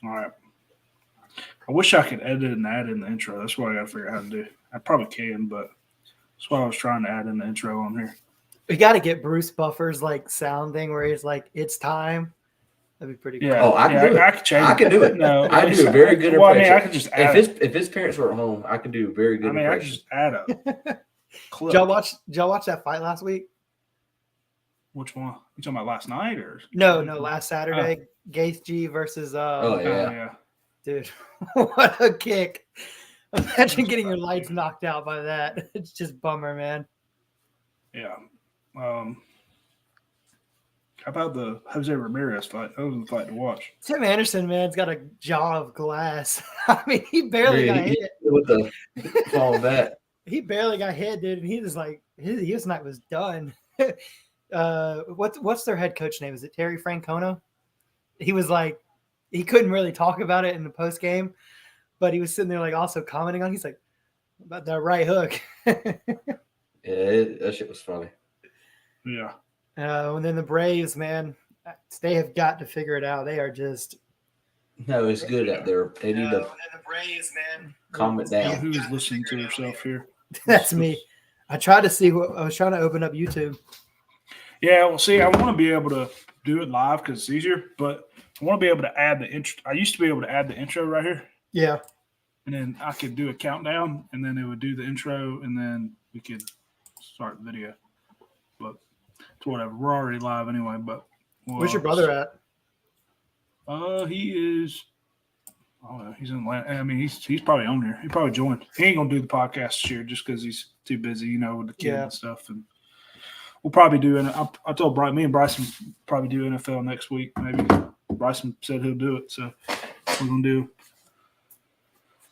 All right. I wish I could edit and add in the intro. That's what I got to figure out how to do. I probably can, but that's why I was trying to add in the intro on here. We got to get Bruce Buffer's like sound thing where he's like, "It's time." That'd be pretty cool. Yeah. Oh, I can do it. I could change I can do it. No, I do a very good impression. Well, I mean, I could just add if his parents were at home, I could do a very good impression. I could just add a clip. Did y'all watch that fight last week? Which one? You talking about last night or? No, last Saturday. Gaeth G versus yeah. Dude, what a kick. Imagine getting your lights knocked out by that. It's just bummer, man. Yeah. How about the Jose Ramirez fight? That was the fight to watch. Tim Anderson, man, has got a jaw of glass. I mean, he barely got hit. With the all of that. He barely got hit, dude. And he was like, his night was done. What's their head coach name? Is it Terry Francona? He was like, he couldn't really talk about it in the post game, but he was sitting there like also commenting on. He's like, about that right hook. Yeah, that shit was funny. Yeah. And then the Braves, man, they have got to figure it out. They are just. No, it's good out there. They need to. And the Braves, man, calm it down. Who's listening to herself here? That's me. I tried to see what I was trying to open up YouTube. Yeah, well, see, I want to be able to do it live because it's easier, but I want to be able to add the intro. I used to be able to add the intro right here. Yeah. And then I could do a countdown, and then it would do the intro, and then we could start the video. But it's whatever. We're already live anyway. But where's your brother at? He is. I don't know. He's in Atlanta. I mean, he's probably on here. He probably joined. He ain't gonna do the podcast this year just because he's too busy, with the kid and stuff. And we'll probably do. I told me and Bryson probably do NFL next week. Maybe Bryson said he'll do it, so we're gonna do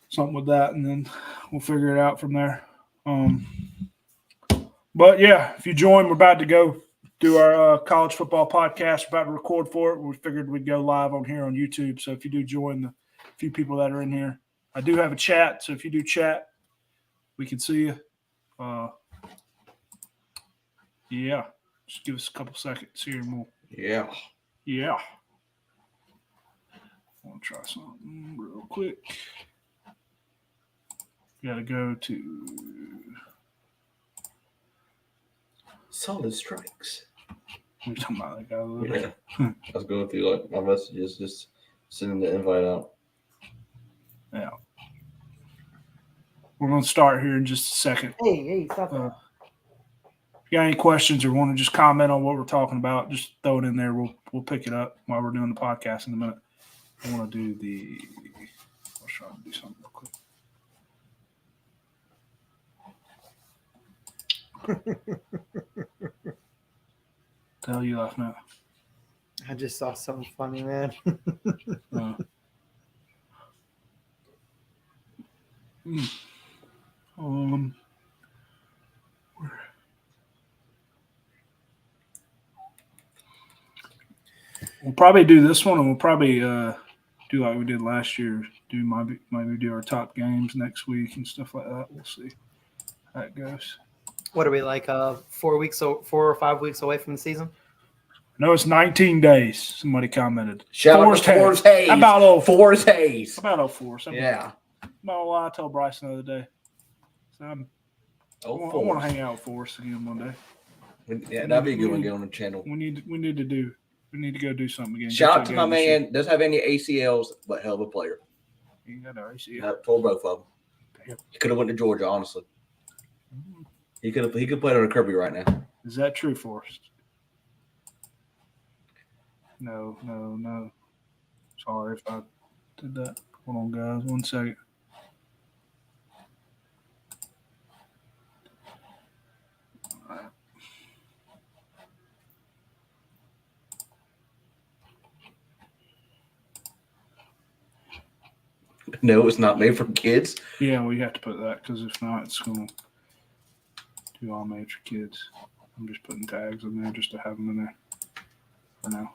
something with that, and then we'll figure it out from there. But yeah, if you join, we're about to go do our college football podcast. We're about to record for it. We figured we'd go live on here on YouTube. So if you do join the few people that are in here, I do have a chat. So if you do chat, we can see you. Yeah, just give us a couple seconds here and we'll. Yeah. I want to try something real quick. Got to go to Solid Strikes. We're talking about that guy a little Yeah. bit. I was going through my messages, just sending the invite out. Yeah. We're going to start here in just a second. Hey, stop that. If you got any questions or want to just comment on what we're talking about, just throw it in there. We'll pick it up while we're doing the podcast in a minute. I want to do I'll try to do something real quick. Tell you laughing at. I just saw something funny, man. We'll probably do this one, and we'll probably do like we did last year. Maybe do our top games next week and stuff like that. We'll see how it goes. What are we like? 4 or 5 weeks away from the season? No, it's 19 days. Somebody commented. Shout out to Forrest Hayes. How about old Forrest Hayes? How about old Forrest? Yeah. No, I told Bryson the other day. So I want to hang out with Forrest again one day. Yeah, that'd be a good one to get on the channel. We need to go do something again. Shout out to my man. Doesn't have any ACLs, but hell of a player. He ain't got no ACL. I told both of them. Damn. He could have went to Georgia, honestly. He could play on a Kirby right now. Is that true, Forrest? No. Sorry if I did that. Hold on, guys. 1 second. No, it's not made for kids. Yeah, we have to put that because if not, it's going to do all made for kids. I'm just putting tags in there just to have them in there for now.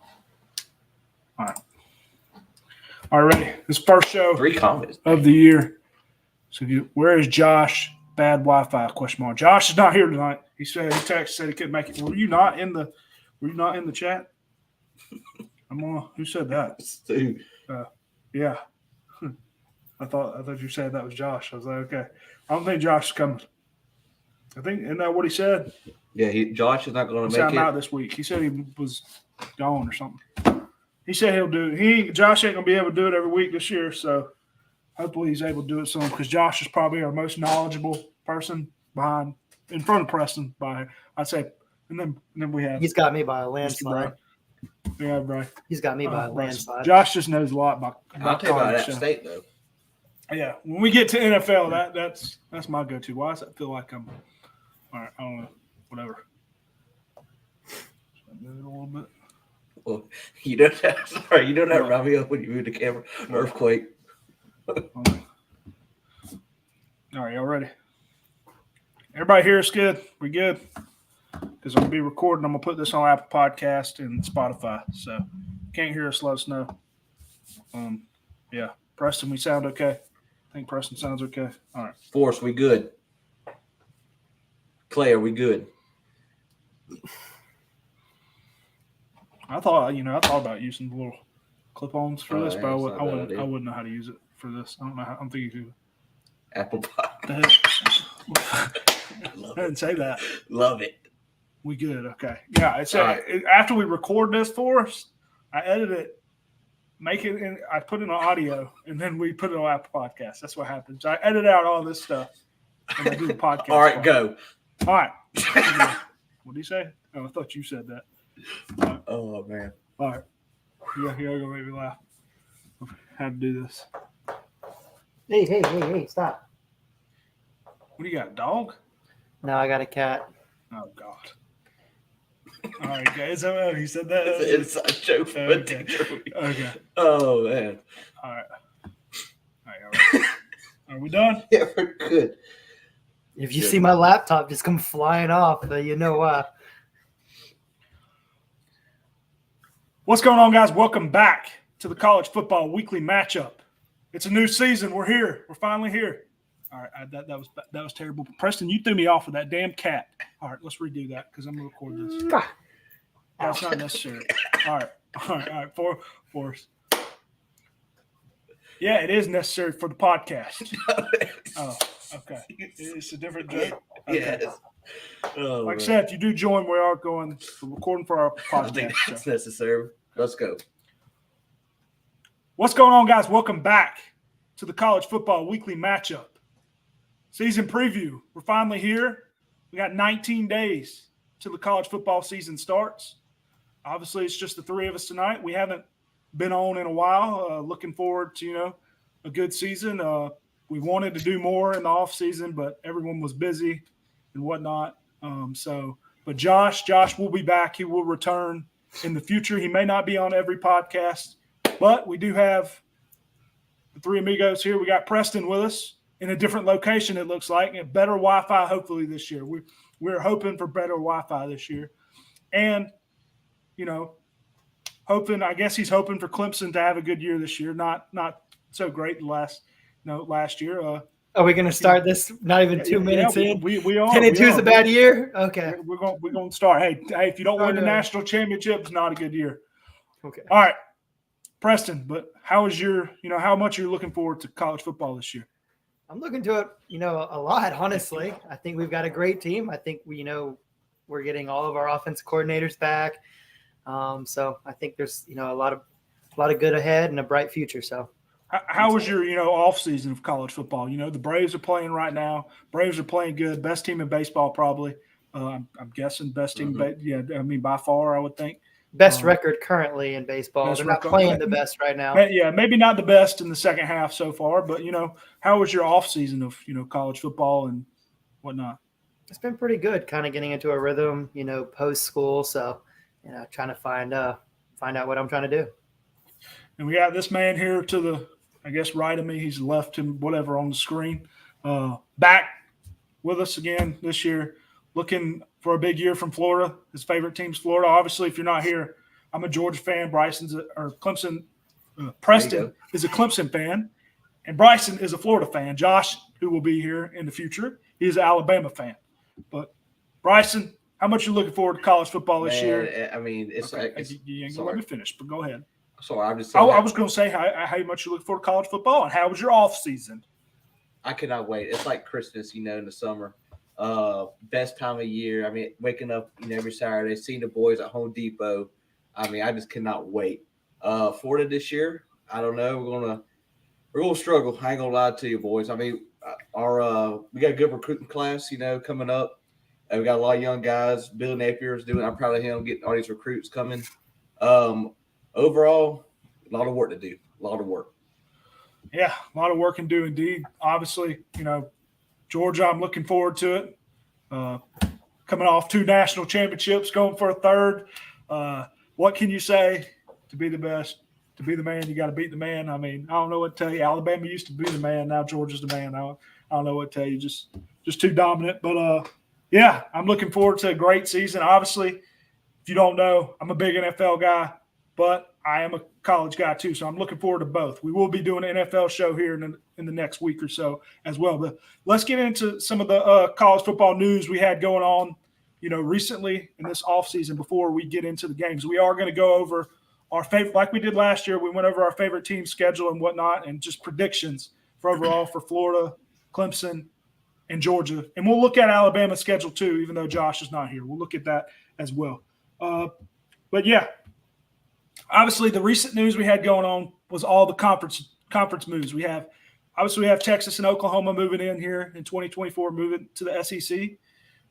All right. All right, ready? This first show 3 comments of the year. So, where is Josh? Bad Wi-Fi? Question mark. Josh is not here tonight. He said said he couldn't make it. Were you not in the chat? I'm on. Who said that? Stu. Yeah. I thought you said that was Josh. I was like, okay. I don't think Josh is coming. I think, isn't that what he said? Yeah, Josh is not going He to said make I'm it. out this week. He said he was gone or something. He said he'll do it. Josh ain't gonna be able to do it every week this year, so hopefully he's able to do it soon because Josh is probably our most knowledgeable person in front of Preston by I'd say, and then we have He's got me by a Mr. landslide. Bray. Yeah, Bray. He's got me by a Bryce. landslide. Josh just knows a lot I'll about tell you about college. App State though. Yeah, when we get to NFL, that's my go-to. Why does it feel like I'm all right? I don't know. Whatever. Should I move it a little bit? Well, you know that. Sorry, you know that remind me of when you moved the camera. Earthquake. All right, y'all ready? Everybody here is good. We good? Because I'm gonna be recording. I'm gonna put this on Apple Podcast and Spotify. So can't hear us, let us know. Yeah, Preston, we sound okay. I think Preston sounds okay. All right. Force, we good. Clay, are we good? I thought about using the little clip-ons for this, yeah, but I it's not a bad wouldn't idea. know how to use it for this. I don't know how. I'm thinking you Apple Pie. I didn't say that. Love it. We good. Okay. Yeah. It's All right. after we record this for us, I edit it, make it in. I put it on audio, and then we put it on Apple Podcast. That's what happens. I edit out all this stuff, and I do the podcast. All right, go. All right. What did he say? Oh, I thought you said that. Oh man. All right. You're gonna make me laugh. How to do this? Hey, stop. What do you got? A dog? No, I got a cat. Oh God. All right, guys. Oh, he said that. It's an inside joke for a Okay. teacher. Okay. Oh man. All right. All right. Are we done? Yeah, we're good. If you Good. see my laptop just come flying off, you know why. What's going on, guys? Welcome back to the College Football Weekly Matchup. It's a new season. We're here. We're finally here. All right, that was terrible. Preston, you threw me off with that damn cat. All right, let's redo that because I'm gonna record this. That's not necessary. All right. Force. Yeah, it is necessary for the podcast. Oh, okay. It's a different joke. Okay. Yes. Oh, Like I man. said, if you do join, we are we're recording for our I don't think podcast. that's so. necessary. Let's go. What's going on, guys? Welcome back to the College Football Weekly Matchup. Season preview. We're finally here. We got 19 days till the college football season starts. Obviously, it's just the three of us tonight. We haven't been on in a while. Looking forward to, a good season. We wanted to do more in the off season, but everyone was busy and whatnot. But Josh will be back. He will return in the future. He may not be on every podcast, but we do have the three amigos here. We got Preston with us in a different location, it looks like, and better Wi-Fi hopefully this year. We're hoping for better Wi-Fi this year. And, I guess he's hoping for Clemson to have a good year this year. Not so great last year. Are we going to start this not even 2 minutes in? We are. 10-2 is a bad year? Okay. We're going to start. Hey, if you don't win the Okay. national championship, it's not a good year. Okay. All right, Preston, but how is how much are you looking forward to college football this year? I'm looking to it, a lot, honestly. I think we've got a great team. I think we're getting all of our offensive coordinators back. So I think there's, a lot of good ahead and a bright future. So how was your, off season of college football? The Braves are playing right now. Braves are playing good. Best team in baseball, probably. I'm guessing best team. By far, I would think. best record currently in baseball. Best They're not record. playing the best right now. Yeah, maybe not the best in the second half so far, but how was your off season of college football and whatnot? It's been pretty good, kind of getting into a rhythm, post school. So, trying to find out what I'm trying to do. And we got this man here to the, I guess, right of me. He's left him whatever on the screen. Back with us again this year, looking for a big year from Florida. His favorite team's Florida. Obviously, if you're not here, I'm a Georgia fan. Preston is a Clemson fan, and Bryson is a Florida fan. Josh, who will be here in the future, he is an Alabama fan. But Bryson, how much are you looking forward to college football this year? I mean, it's Okay. like You ain't gonna let me finish, but go ahead. Sorry, I'm just saying. I was going to say how much you look forward to college football and how was your off season? I cannot wait. It's like Christmas, in the summer. Best time of year. I mean, waking up, every Saturday, seeing the boys at Home Depot. I mean, I just cannot wait. Florida this year, I don't know. We're gonna struggle. I ain't gonna lie to you, boys. I mean, we got a good recruiting class, coming up. We got a lot of young guys. Bill Napier's doing. I'm proud of him getting all these recruits coming. Overall, a lot of work to do. A lot of work. Yeah, a lot of work to do indeed. Obviously, Georgia, I'm looking forward to it. Coming off 2 national championships, going for a 3rd. What can you say to be the best? To be the man, you got to beat the man. I mean, I don't know what to tell you. Alabama used to be the man. Now Georgia's the man. I don't know what to tell you. Just too dominant. But, yeah, I'm looking forward to a great season. Obviously, if you don't know, I'm a big NFL guy, but I am a college guy too, so I'm looking forward to both. We will be doing an NFL show here in the next week or so as well. But let's get into some of the college football news we had going on, recently in this offseason before we get into the games. We are going to go over our favorite, like we did last year. We went over our favorite team schedule and whatnot and just predictions for overall for Florida, Clemson, and Georgia. And we'll look at Alabama's schedule too, even though Josh is not here. We'll look at that as well. But, yeah, obviously the recent news we had going on was all the conference moves. We have Texas and Oklahoma moving in here in 2024, moving to the SEC.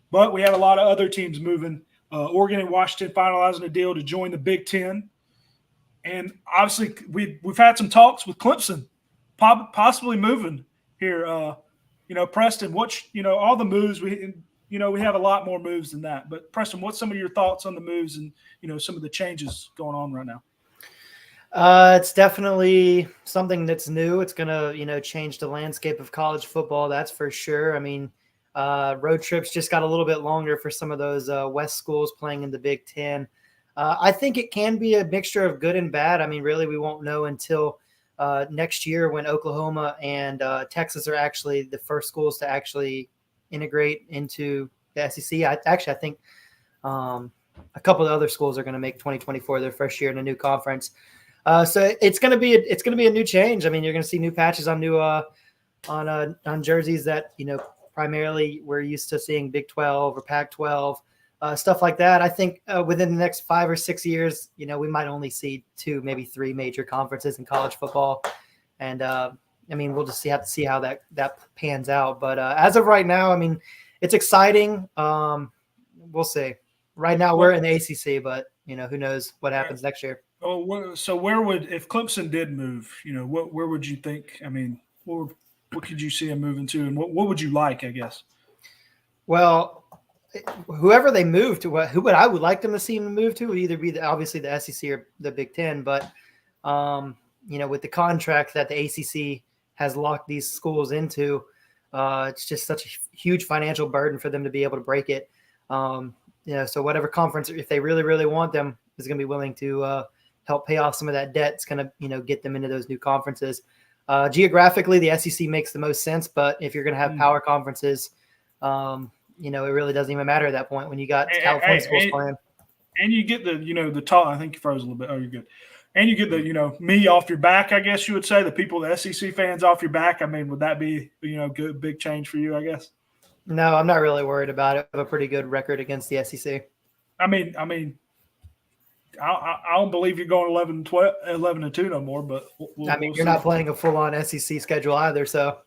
But we have a lot of other teams moving. Oregon and Washington finalizing a deal to join the Big Ten. And obviously we've had some talks with Clemson possibly moving here. Preston, all the moves we have a lot more moves than that. But Preston, what's some of your thoughts on the moves and, some of the changes going on right now? It's definitely something that's new. It's going to, change the landscape of college football. That's for sure. I mean, road trips just got a little bit longer for some of those West schools playing in the Big Ten. I think it can be a mixture of good and bad. I mean, really, we won't know until next year when Oklahoma and Texas are actually the first schools to actually integrate into the SEC. I think a couple of other schools are going to make 2024 their first year in a new conference. So it's going to be a new change. I mean, you're going to see new patches on new on jerseys that primarily we're used to seeing Big 12 or Pac-12 stuff like that. I think within the next 5 or 6 years, we might only see 2, maybe 3 major conferences in college football, and I mean, we'll just have to see how that pans out. But as of right now, I mean, it's exciting. We'll see. Right now, we're in the ACC, but who knows what happens next year. Oh, so if Clemson did move, where would you think? I mean, what could you see them moving to, and what would you like? I guess. Well, whoever they move to, I would like them to see them move to would either be obviously the SEC or the Big Ten, but with the contract that the ACC has locked these schools into, it's just such a huge financial burden for them to be able to break it. So whatever conference, if they really, really want them, is going to be willing to help pay off some of that debt. It's going to, get them into those new conferences. Geographically, the SEC makes the most sense, but if you're going to have power conferences, it really doesn't even matter at that point when you got California schools playing. And you get the talk. I think you froze a little bit. Oh, you're good. And you get the, me off your back, I guess you would say, the people, the SEC fans off your back. I mean, would that be, good, big change for you, I guess? No, I'm not really worried about it. I have a pretty good record against the SEC. I mean, I don't believe you're going 11-2 no more, but you're not playing a full-on SEC schedule either, so.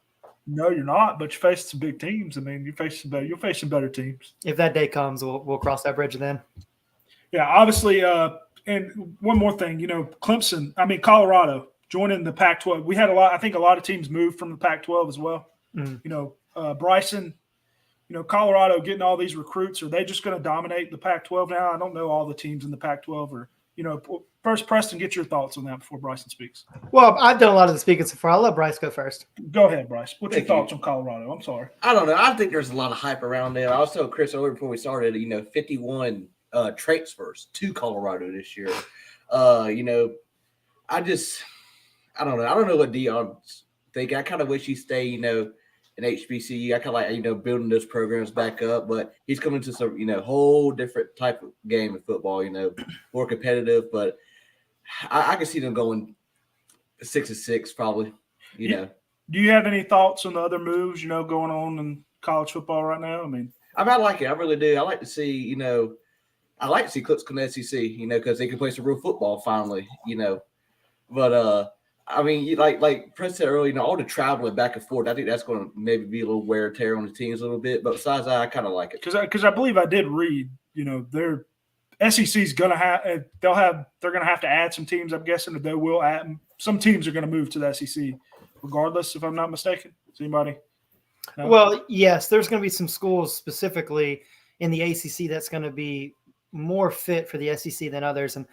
No, you're not, but you face some big teams. I mean, you'll face some better teams. If that day comes, we'll cross that bridge then. Yeah, obviously, and one more thing, Colorado joining the Pac-12. We had I think a lot of teams moved from the Pac-12 as well. Bryson, Colorado getting all these recruits, are they just going to dominate the Pac-12 now? I don't know all the teams in the Pac-12. Or, first, Preston, get your thoughts on that before Bryson speaks. Well, I've done a lot of the speaking so far. I'll let Bryce go first. Go ahead, Bryce. What's your thoughts on Colorado? I'm sorry. I don't know. I think there's a lot of hype around them. I was telling Chris earlier before we started, 51 transfers to Colorado this year. I don't know. I don't know what Deion's thinking. I kind of wish he stay, in HBCU. I kind of like, building those programs back up, but he's coming to some, whole different type of game of football, more competitive. But I can see them going 6-6 probably. You know. Do you have any thoughts on the other moves, going on in college football right now? I like it. I really do. I like to see, I like to see Clips come to SEC, because they can play some real football finally, But like Prince said earlier, all the traveling back and forth, I think that's going to maybe be a little wear and tear on the teams a little bit. But besides that, I kind of like it. Because I believe I did read, their SEC's going to have they're going to have to add some teams. I'm guessing that they will add some teams are going to move to the SEC, regardless. If I'm not mistaken, is anybody? No? Well, yes, there's going to be some schools specifically in the ACC that's going to be more fit for the SEC than others, and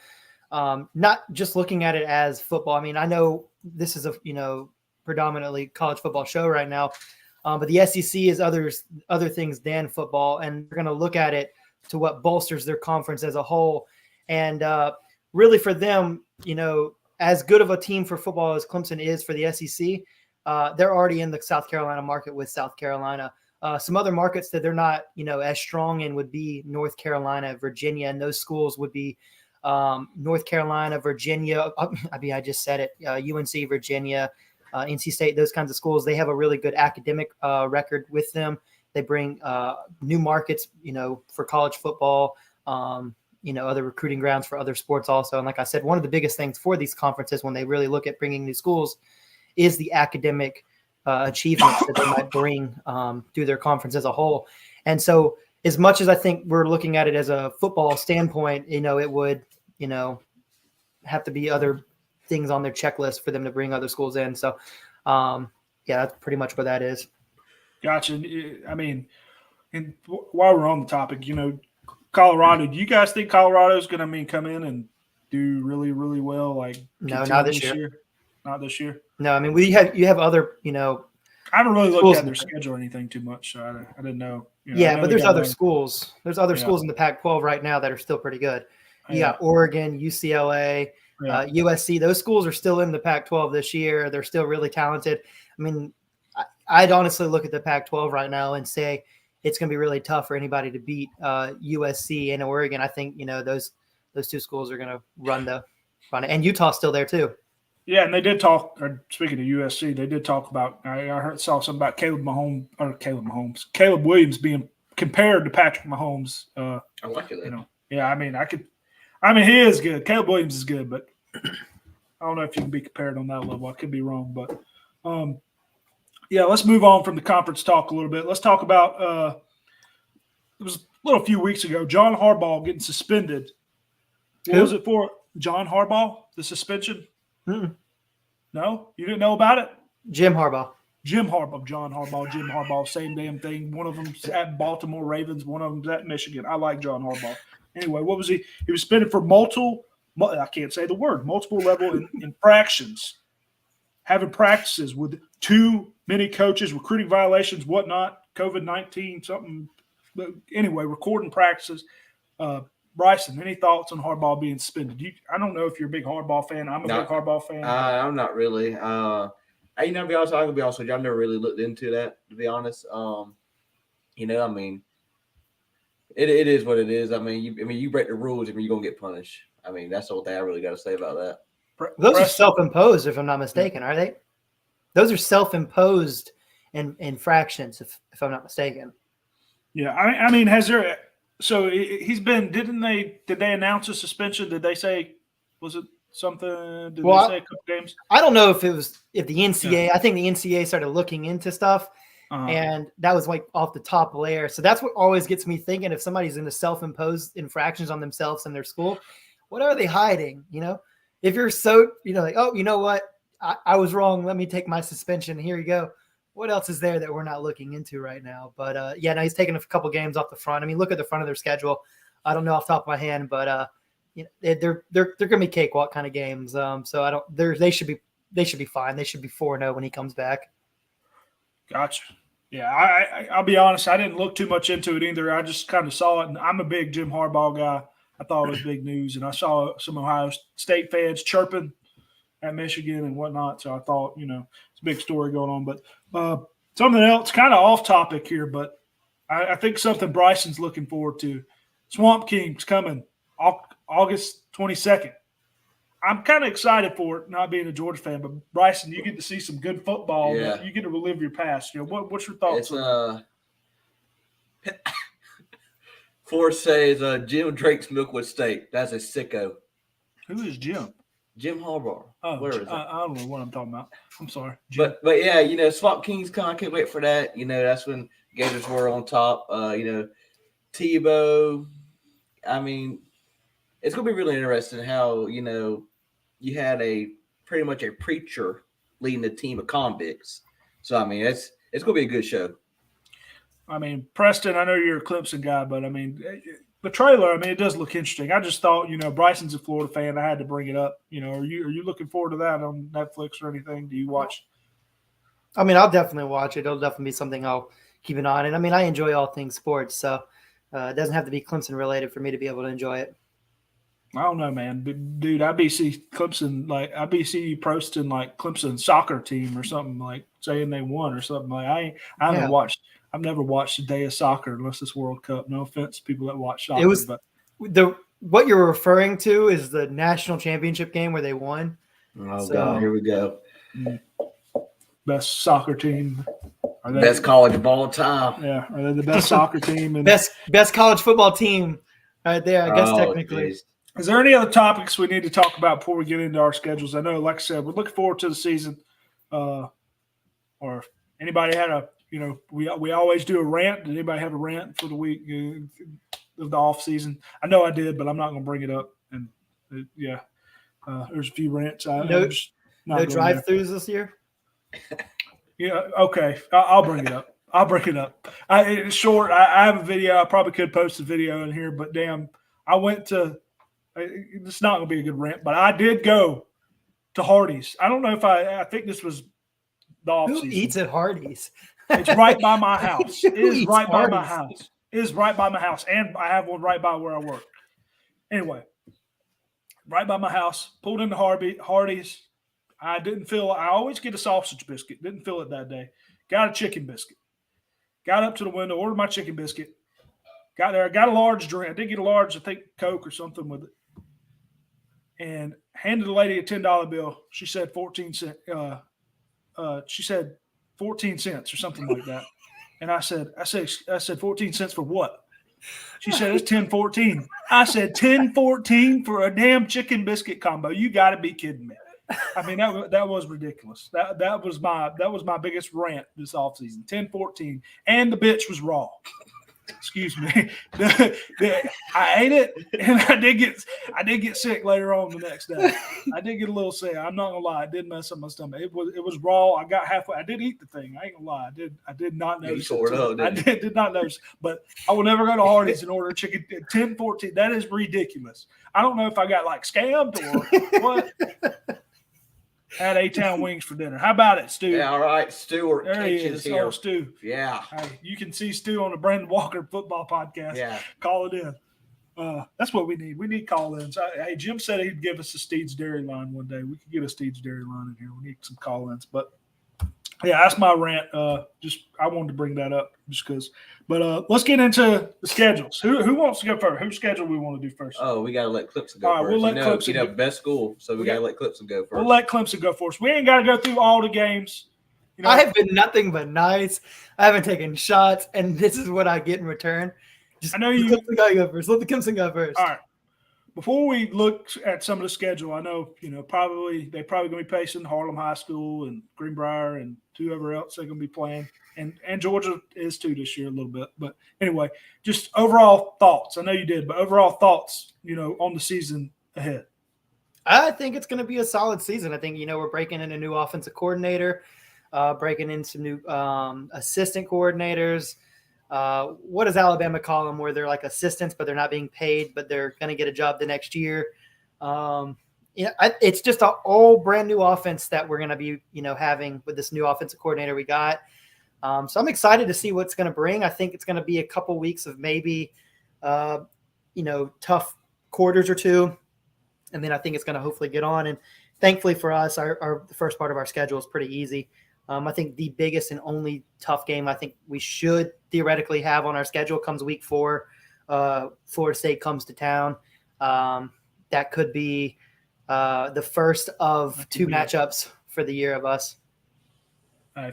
not just looking at it as football. I know this is a predominantly college football show right now, but the SEC is other things than football, and they're going to look at it to what bolsters their conference as a whole. And really for them, as good of a team for football as Clemson is for the SEC, they're already in the South Carolina market with South Carolina. Some other markets that they're not, as strong in would be North Carolina, Virginia, and those schools would be North Carolina, Virginia. I just said it. UNC, Virginia, NC State, those kinds of schools. They have a really good academic record with them. They bring new markets, for college football, other recruiting grounds for other sports also. And like I said, one of the biggest things for these conferences when they really look at bringing new schools is the academic achievements that they might bring through their conference as a whole. And so as much as I think we're looking at it as a football standpoint, it would, have to be other things on their checklist for them to bring other schools in. So, that's pretty much what that is. Gotcha. And while we're on the topic, Colorado, do you guys think Colorado is going to come in and do really, really well? No, not this year. Not this year. No, you have other, I haven't really looked at their schedule or anything too much, so I didn't know. But there's other schools. There's other schools in the Pac-12 right now that are still pretty good. You got Oregon, UCLA, USC. Those schools are still in the Pac-12 this year. They're still really talented. I'd honestly look at the Pac-12 right now and say it's going to be really tough for anybody to beat USC and Oregon. I think those two schools are going to run it, and Utah's still there too. Yeah, and they did talk. Speaking of USC, they did talk about. Saw something about Caleb Williams being compared to Patrick Mahomes. I like it. He is good. Caleb Williams is good, but I don't know if you can be compared on that level. I could be wrong, but let's move on from the conference talk a little bit. Let's talk about. It was a few weeks ago. John Harbaugh getting suspended. What was it for? John Harbaugh, the suspension. Mm-mm. No, you didn't know about it? John Harbaugh, Jim Harbaugh, same damn thing. One of them's at Baltimore Ravens, one of them's at Michigan. I like John Harbaugh. Anyway, what was he? He was suspended for multiple level infractions, having practices with too many coaches, recruiting violations, whatnot, COVID-19, something. But anyway, recording practices. Bryson, any thoughts on Harbaugh being suspended? I don't know if you're a big Harbaugh fan. I'm a big Harbaugh fan. I'm not really. To be honest, I'm gonna be honest with you. I've never really looked into that, to be honest. It is what it is. You break the rules, you're gonna get punished. That's the whole thing I really got to say about that. Those are self-imposed, if I'm not mistaken, are they? Those are self-imposed infractions, if I'm not mistaken. Yeah, has there? So he's been. Did they announce a suspension? Did they say? Was it something? Did they say a couple games? I don't know if the NCAA. Yeah. I think the NCAA started looking into stuff, and that was off the top layer. So that's what always gets me thinking. If somebody's into self-imposed infractions on themselves in their school, what are they hiding? If you're so oh, you know what, I was wrong. Let me take my suspension. Here you go. What else is there that we're not looking into right now? But he's taking a couple games off the front. Look at the front of their schedule. I don't know off the top of my hand, but they're going to be cakewalk kind of games. So they should be fine. They should be 4-0 when he comes back. Gotcha. Yeah, I'll be honest. I didn't look too much into it either. I just kind of saw it, and I'm a big Jim Harbaugh guy. I thought it was big news, and I saw some Ohio State fans chirping at Michigan and whatnot. So I thought, it's a big story going on. But something else, kind of off topic here, but I think something Bryson's looking forward to. Swamp King's coming August 22nd. I'm kind of excited for it, not being a Georgia fan. But Bryson, you get to see some good football. Yeah. You get to relive your past. What's your thoughts It's on that? Forrest says Jim Drake's Milkwood State. That's a sicko. Who is Jim? Jim Harbaugh. Oh, Where is it? I don't know what I'm talking about. I'm sorry, Jim. But yeah, Swamp Kings Con. I can't wait for that. That's when Gators were on top. Tebow. I mean, it's gonna be really interesting how you had pretty much a preacher leading a team of convicts. So I mean, it's gonna be a good show. I mean, Preston, I know you're a Clemson guy, but I mean, the trailer, I mean, it does look interesting. I just thought, Bryson's a Florida fan. I had to bring it up. Are you looking forward to that on Netflix or anything? Do you watch? I mean, I'll definitely watch it. It'll definitely be something I'll keep an eye on. And I mean, I enjoy all things sports, so it doesn't have to be Clemson related for me to be able to enjoy it. I don't know, man. Dude, I be see Clemson you posting like Clemson soccer team or something, like saying they won or something. Like I've never watched a day of soccer unless it's World Cup. No offense to people that watch soccer. What you're referring to is the national championship game where they won. Oh God, here we go. Best soccer team. Best college of all time. Yeah, are they the best soccer team? And best college football team right there, I guess technically. Geez. Is there any other topics we need to talk about before we get into our schedules? I know, like I said, we're looking forward to the season. Or if anybody had we always do a rant. Did anybody have a rant for the week of the off season? I know I did, but I'm not going to bring it up. And there's a few rants. No drive-throughs this year. Yeah, okay. I'll bring it up. It's short. I have a video. I probably could post a video in here, but damn, I went to. It's not going to be a good rant, but I did go to Hardee's. I don't know if I think this was the off season. Who eats at Hardee's? It's right by my house. It is right by my Hardee's? house. It is right by my house, and I have one right by where I work. Anyway, right by my house. Pulled into Hardee's. I always get a sausage biscuit. Didn't feel it that day. Got a chicken biscuit. Got up to the window, ordered my chicken biscuit. Got there. I got a large drink. I did get a large, I think, Coke or something with it. And handed the lady a $10 bill. She said 14 cents. She said 14 cents or something like that. And I said 14 cents for what? She said it's 10.14. I said 10.14 for a damn chicken biscuit combo. You got to be kidding me. I mean, that was ridiculous. That was my biggest rant this offseason. 10.14, and the bitch was raw. Excuse me. I ate it, and I did get sick later on the next day. I did get a little sick. I'm not gonna lie. It did mess up my stomach. It was raw. I got halfway. I did eat the thing. I ain't gonna lie. I did not notice. I did not notice. But I will never go to Hardee's and order chicken 10.14. That is ridiculous. I don't know if I got like scammed or what. Had A-Town wings for dinner. How about it, Stu? Yeah, all right. Stuart there he is. here. Oh, Stu. Yeah. Hey, you can see Stu on the Brandon Walker football podcast. Yeah. Call it in. That's what we need. We need call-ins. Hey, Jim said he'd give us a Steed's Dairy line one day. We could get a Steed's Dairy line in here. We need some call-ins. But, yeah, that's my rant. I wanted to bring that up just because. But let's get into the schedules. Who wants to go first? Whose schedule we want to do first? Oh, we got to let Clemson go all right, first. We'll let Clemson go. Best school, so we got to let Clemson go first. We'll let Clemson go first. We ain't got to go through all the games. I have been nothing but nice. I haven't taken shots, and this is what I get in return. I know you. Let the Clemson go first. Let the Clemson go first. All right. Before we look at some of the schedule, I know they're probably going to be facing Harlem High School and Greenbrier and whoever else they're going to be playing, and Georgia is too this year a little bit. But anyway, just overall thoughts. I know you did, but overall thoughts, on the season ahead. I think it's going to be a solid season. I think we're breaking in a new offensive coordinator, breaking in some new assistant coordinators. What does Alabama call them, where they're like assistants, but they're not being paid, but they're going to get a job the next year? It's just an all brand new offense that we're going to be, having with this new offensive coordinator we got. So I'm excited to see what's going to bring. I think it's going to be a couple weeks of maybe, tough quarters or two. And then I think it's going to hopefully get on. And thankfully for us, the first part of our schedule is pretty easy. I think the biggest and only tough game I think we should theoretically have on our schedule comes week 4. Florida State comes to town. That could be the first of two matchups for the year of us.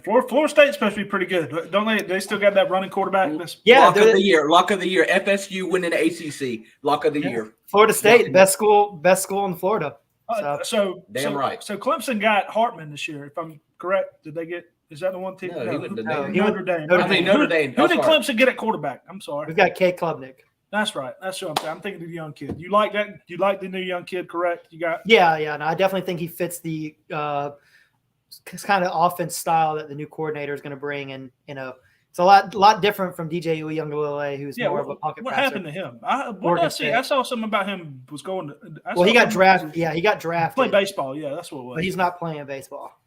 Florida State's supposed to be pretty good, don't they? They still got that running quarterback. Yeah, lock of the year. FSU winning the ACC. Lock of the year. Florida State, best school in Florida. So right. So Clemson got Hartman this year, if I'm correct. Did they get? Is that the one team? No, he went to Notre Dame. I think Notre Dame. Who did Clemson get at quarterback? I'm sorry. We've got Kate Klubnik. That's right. That's what I'm saying. I'm thinking of the young kid. You like that? You like the new young kid, correct? You got? Yeah. No, I definitely think he fits the kind of offense style that the new coordinator is going to bring, and it's a lot different from DJ Uiagalelei, who's more of a pocket what passer. Happened to him? I saw something about him was going. He got drafted. Yeah, he got drafted. Play baseball. Yeah, that's what it was. But he's not playing baseball.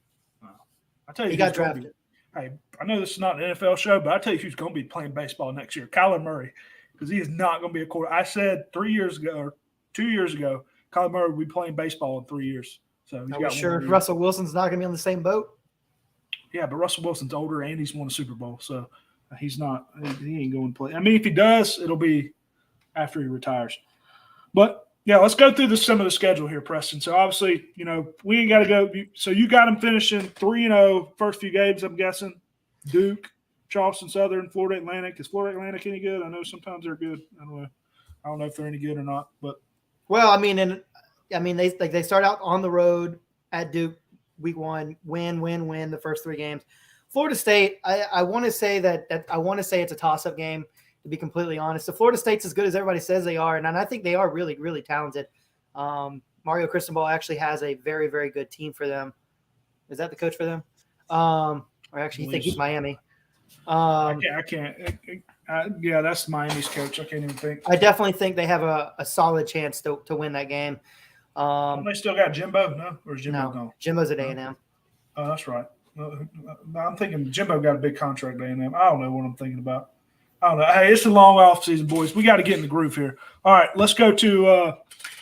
I tell you, he got drafted. Hey, I know this is not an NFL show, but I tell you who's going to be playing baseball next year: Kyler Murray, because he is not going to be a quarterback. I said 3 years ago or 2 years ago, Kyler Murray will be playing baseball in 3 years. So are we sure Russell Wilson's not going to be on the same boat? Yeah, but Russell Wilson's older and he's won a Super Bowl, so he's not. He ain't going to play. I mean, if he does, it'll be after he retires. But yeah, let's go through some of the schedule here, Preston. So obviously, we ain't got to go. So you got them finishing 3-0 first few games. I'm guessing Duke, Charleston Southern, Florida Atlantic. Is Florida Atlantic any good? I know sometimes they're good. I don't know if they're any good or not. But they start out on the road at Duke week 1, win the first 3 games. Florida State, I want to say that I want to say it's a toss-up game, to be completely honest. So Florida State's as good as everybody says they are, and I think they are really, really talented. Mario Cristobal actually has a very, very good team for them. Is that the coach for them? Or actually, you think he's Miami? I can't. Yeah, that's Miami's coach. I can't even think. I definitely think they have a solid chance to win that game. They still got Jimbo, no? Or is Jimbo gone? Jimbo's at A&M. Oh, that's right. I'm thinking Jimbo got a big contract at A&M. I don't know what I'm thinking about. I don't know. Hey, it's a long off season, boys. We got to get in the groove here. All right, let's go to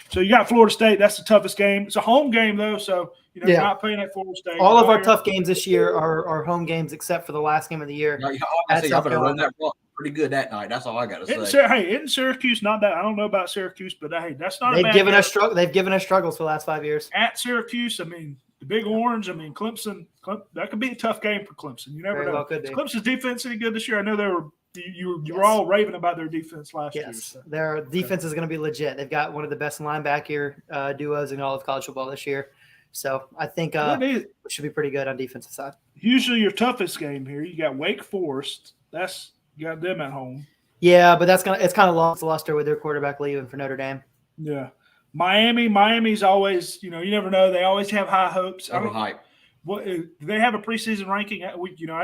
so you got Florida State. That's the toughest game. It's a home game, though, so you're not playing at Florida State. All of our tough games this year are home games except for the last game of the year. No, I better run that ball pretty good that night. That's all I got to say. Hey, isn't Syracuse not that? I don't know about Syracuse, but hey, that's not. They've given us struggles for the last 5 years. At Syracuse, I mean, the Big Orange. I mean, Clemson. That could be a tough game for Clemson. You never know. Well could be. Clemson's defense any good this year? I know they were. You were all raving about their defense last year. So. Their defense is going to be legit. They've got one of the best linebacker duos in all of college football this year. So I think it should be pretty good on defensive side. Usually your toughest game here, you got Wake Forest. You got them at home. Yeah, but it's kind of lost luster with their quarterback leaving for Notre Dame. Yeah. Miami's always, you never know. They always have high hopes. Hype. What do they have a preseason ranking? I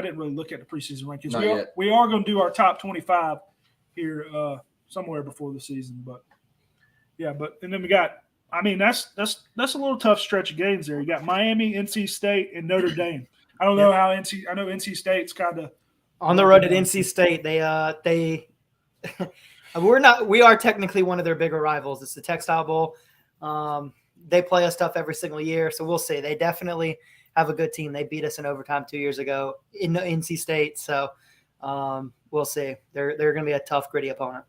didn't really look at the preseason rankings. Not yet. We are going to do our top 25 here somewhere before the season, but yeah. And then we got. I mean, that's a little tough stretch of games there. You got Miami, NC State, and Notre Dame. I don't know how I know NC State's kind of on the road at NC State. They we are technically one of their bigger rivals. It's the Textile Bowl. They play us tough every single year, so we'll see. They definitely have a good team. They beat us in overtime 2 years ago in NC State, so we'll see. They're going to be a tough, gritty opponent.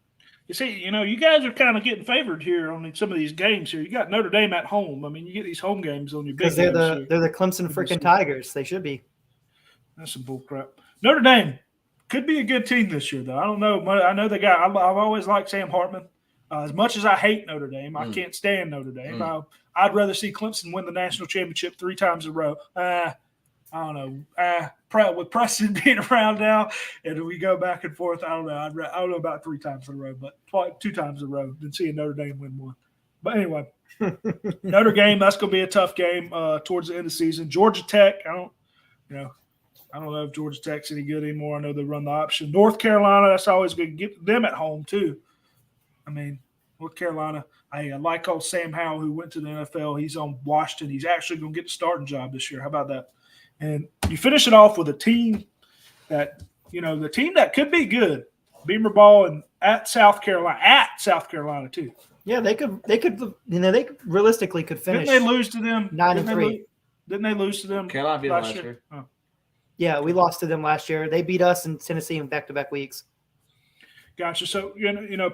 You see, you guys are kind of getting favored here on some of these games here. You got Notre Dame at home. I mean, you get these home games on your big games. Because they're the Clemson freaking Tigers. They should be. That's some bull crap. Notre Dame could be a good team this year, though. I don't know. I know they got. I've always liked Sam Hartman. As much as I hate Notre Dame, I can't stand Notre Dame. I'd rather see Clemson win the national championship 3 times in a row. I don't know. With Preston being around now, and we go back and forth, I don't know. I don't know about 3 times in a row, but 2 times in a row than seeing Notre Dame win 1. But anyway, Notre Dame, that's going to be a tough game towards the end of the season. Georgia Tech, I don't know if Georgia Tech's any good anymore. I know they run the option. North Carolina, that's always good. Get them at home too. I mean, North Carolina. I like old Sam Howell, who went to the NFL. He's on Washington. He's actually going to get the starting job this year. How about that? And you finish it off with a team that, the team that could be good, Beamer Ball, and at South Carolina too. Yeah, they could realistically could finish. Didn't they lose to them? 9-3. Didn't they lose to them? Carolina beat last year. Oh. Yeah, we lost to them last year. They beat us in Tennessee in back-to-back weeks. Gotcha. So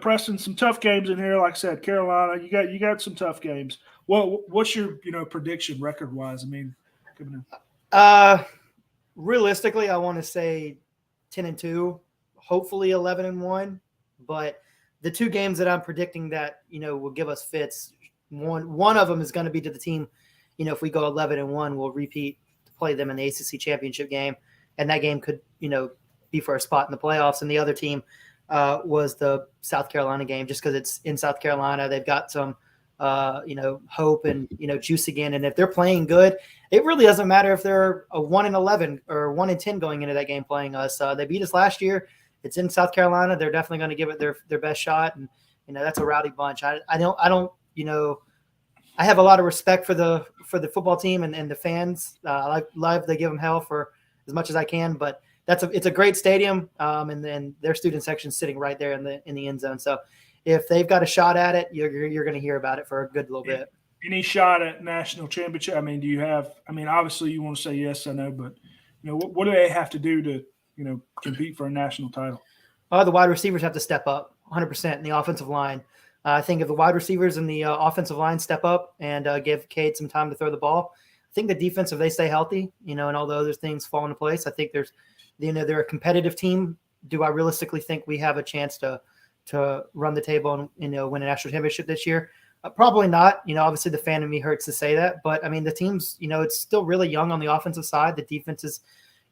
Preston, some tough games in here. Like I said, Carolina, you got some tough games. What's your prediction record wise? I mean, coming in. Realistically, I want to say 10-2, hopefully 11-1. But the two games that I'm predicting that will give us fits, one of them is going to be to the team. If we go 11-1, we'll repeat to play them in the ACC championship game, and that game could be for a spot in the playoffs. And the other team was the South Carolina game, just because it's in South Carolina. They've got some hope and juice again. And if they're playing good, it really doesn't matter if they're a 1-11 or 1-10 going into that game playing us. They beat us last year. It's in South Carolina. They're definitely going to give it their best shot. And that's a rowdy bunch. I have a lot of respect for the football team and the fans. I love they give them hell for as much as I can, but it's a great stadium. And then their student section sitting right there in the end zone. So if they've got a shot at it, you're going to hear about it for a good little bit. Any shot at national championship? I mean, do you have? I mean, obviously you want to say yes, I know, but what do they have to do to compete for a national title? The wide receivers have to step up 100% in the offensive line. I think if the wide receivers and the offensive line step up and give Cade some time to throw the ball, I think the defense, if they stay healthy, and all the other things fall into place, I think they're a competitive team. Do I realistically think we have a chance to run the table and win a national championship this year? Probably not. Obviously the fan in me hurts to say that, but I mean the team's it's still really young on the offensive side. The defense is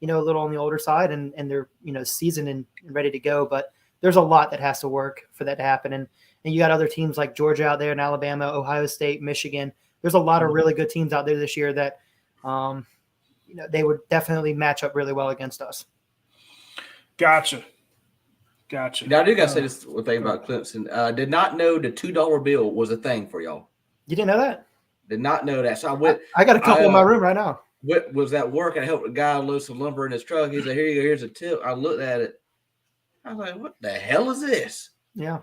a little on the older side, and they're seasoned and ready to go. But there's a lot that has to work for that to happen. And you got other teams like Georgia out there, and Alabama, Ohio State, Michigan. There's a lot of really good teams out there this year that they would definitely match up really well against us. Gotcha. Now, I do got to say this thing about Clemson. Did not know the $2 bill was a thing for y'all. You didn't know that? Did not know that. So I went. I got a couple in my room right now. Was at work and I helped a guy load some lumber in his truck. He said, "Here you go. Here's a tip." I looked at it. I was like, "What the hell is this?" Yeah,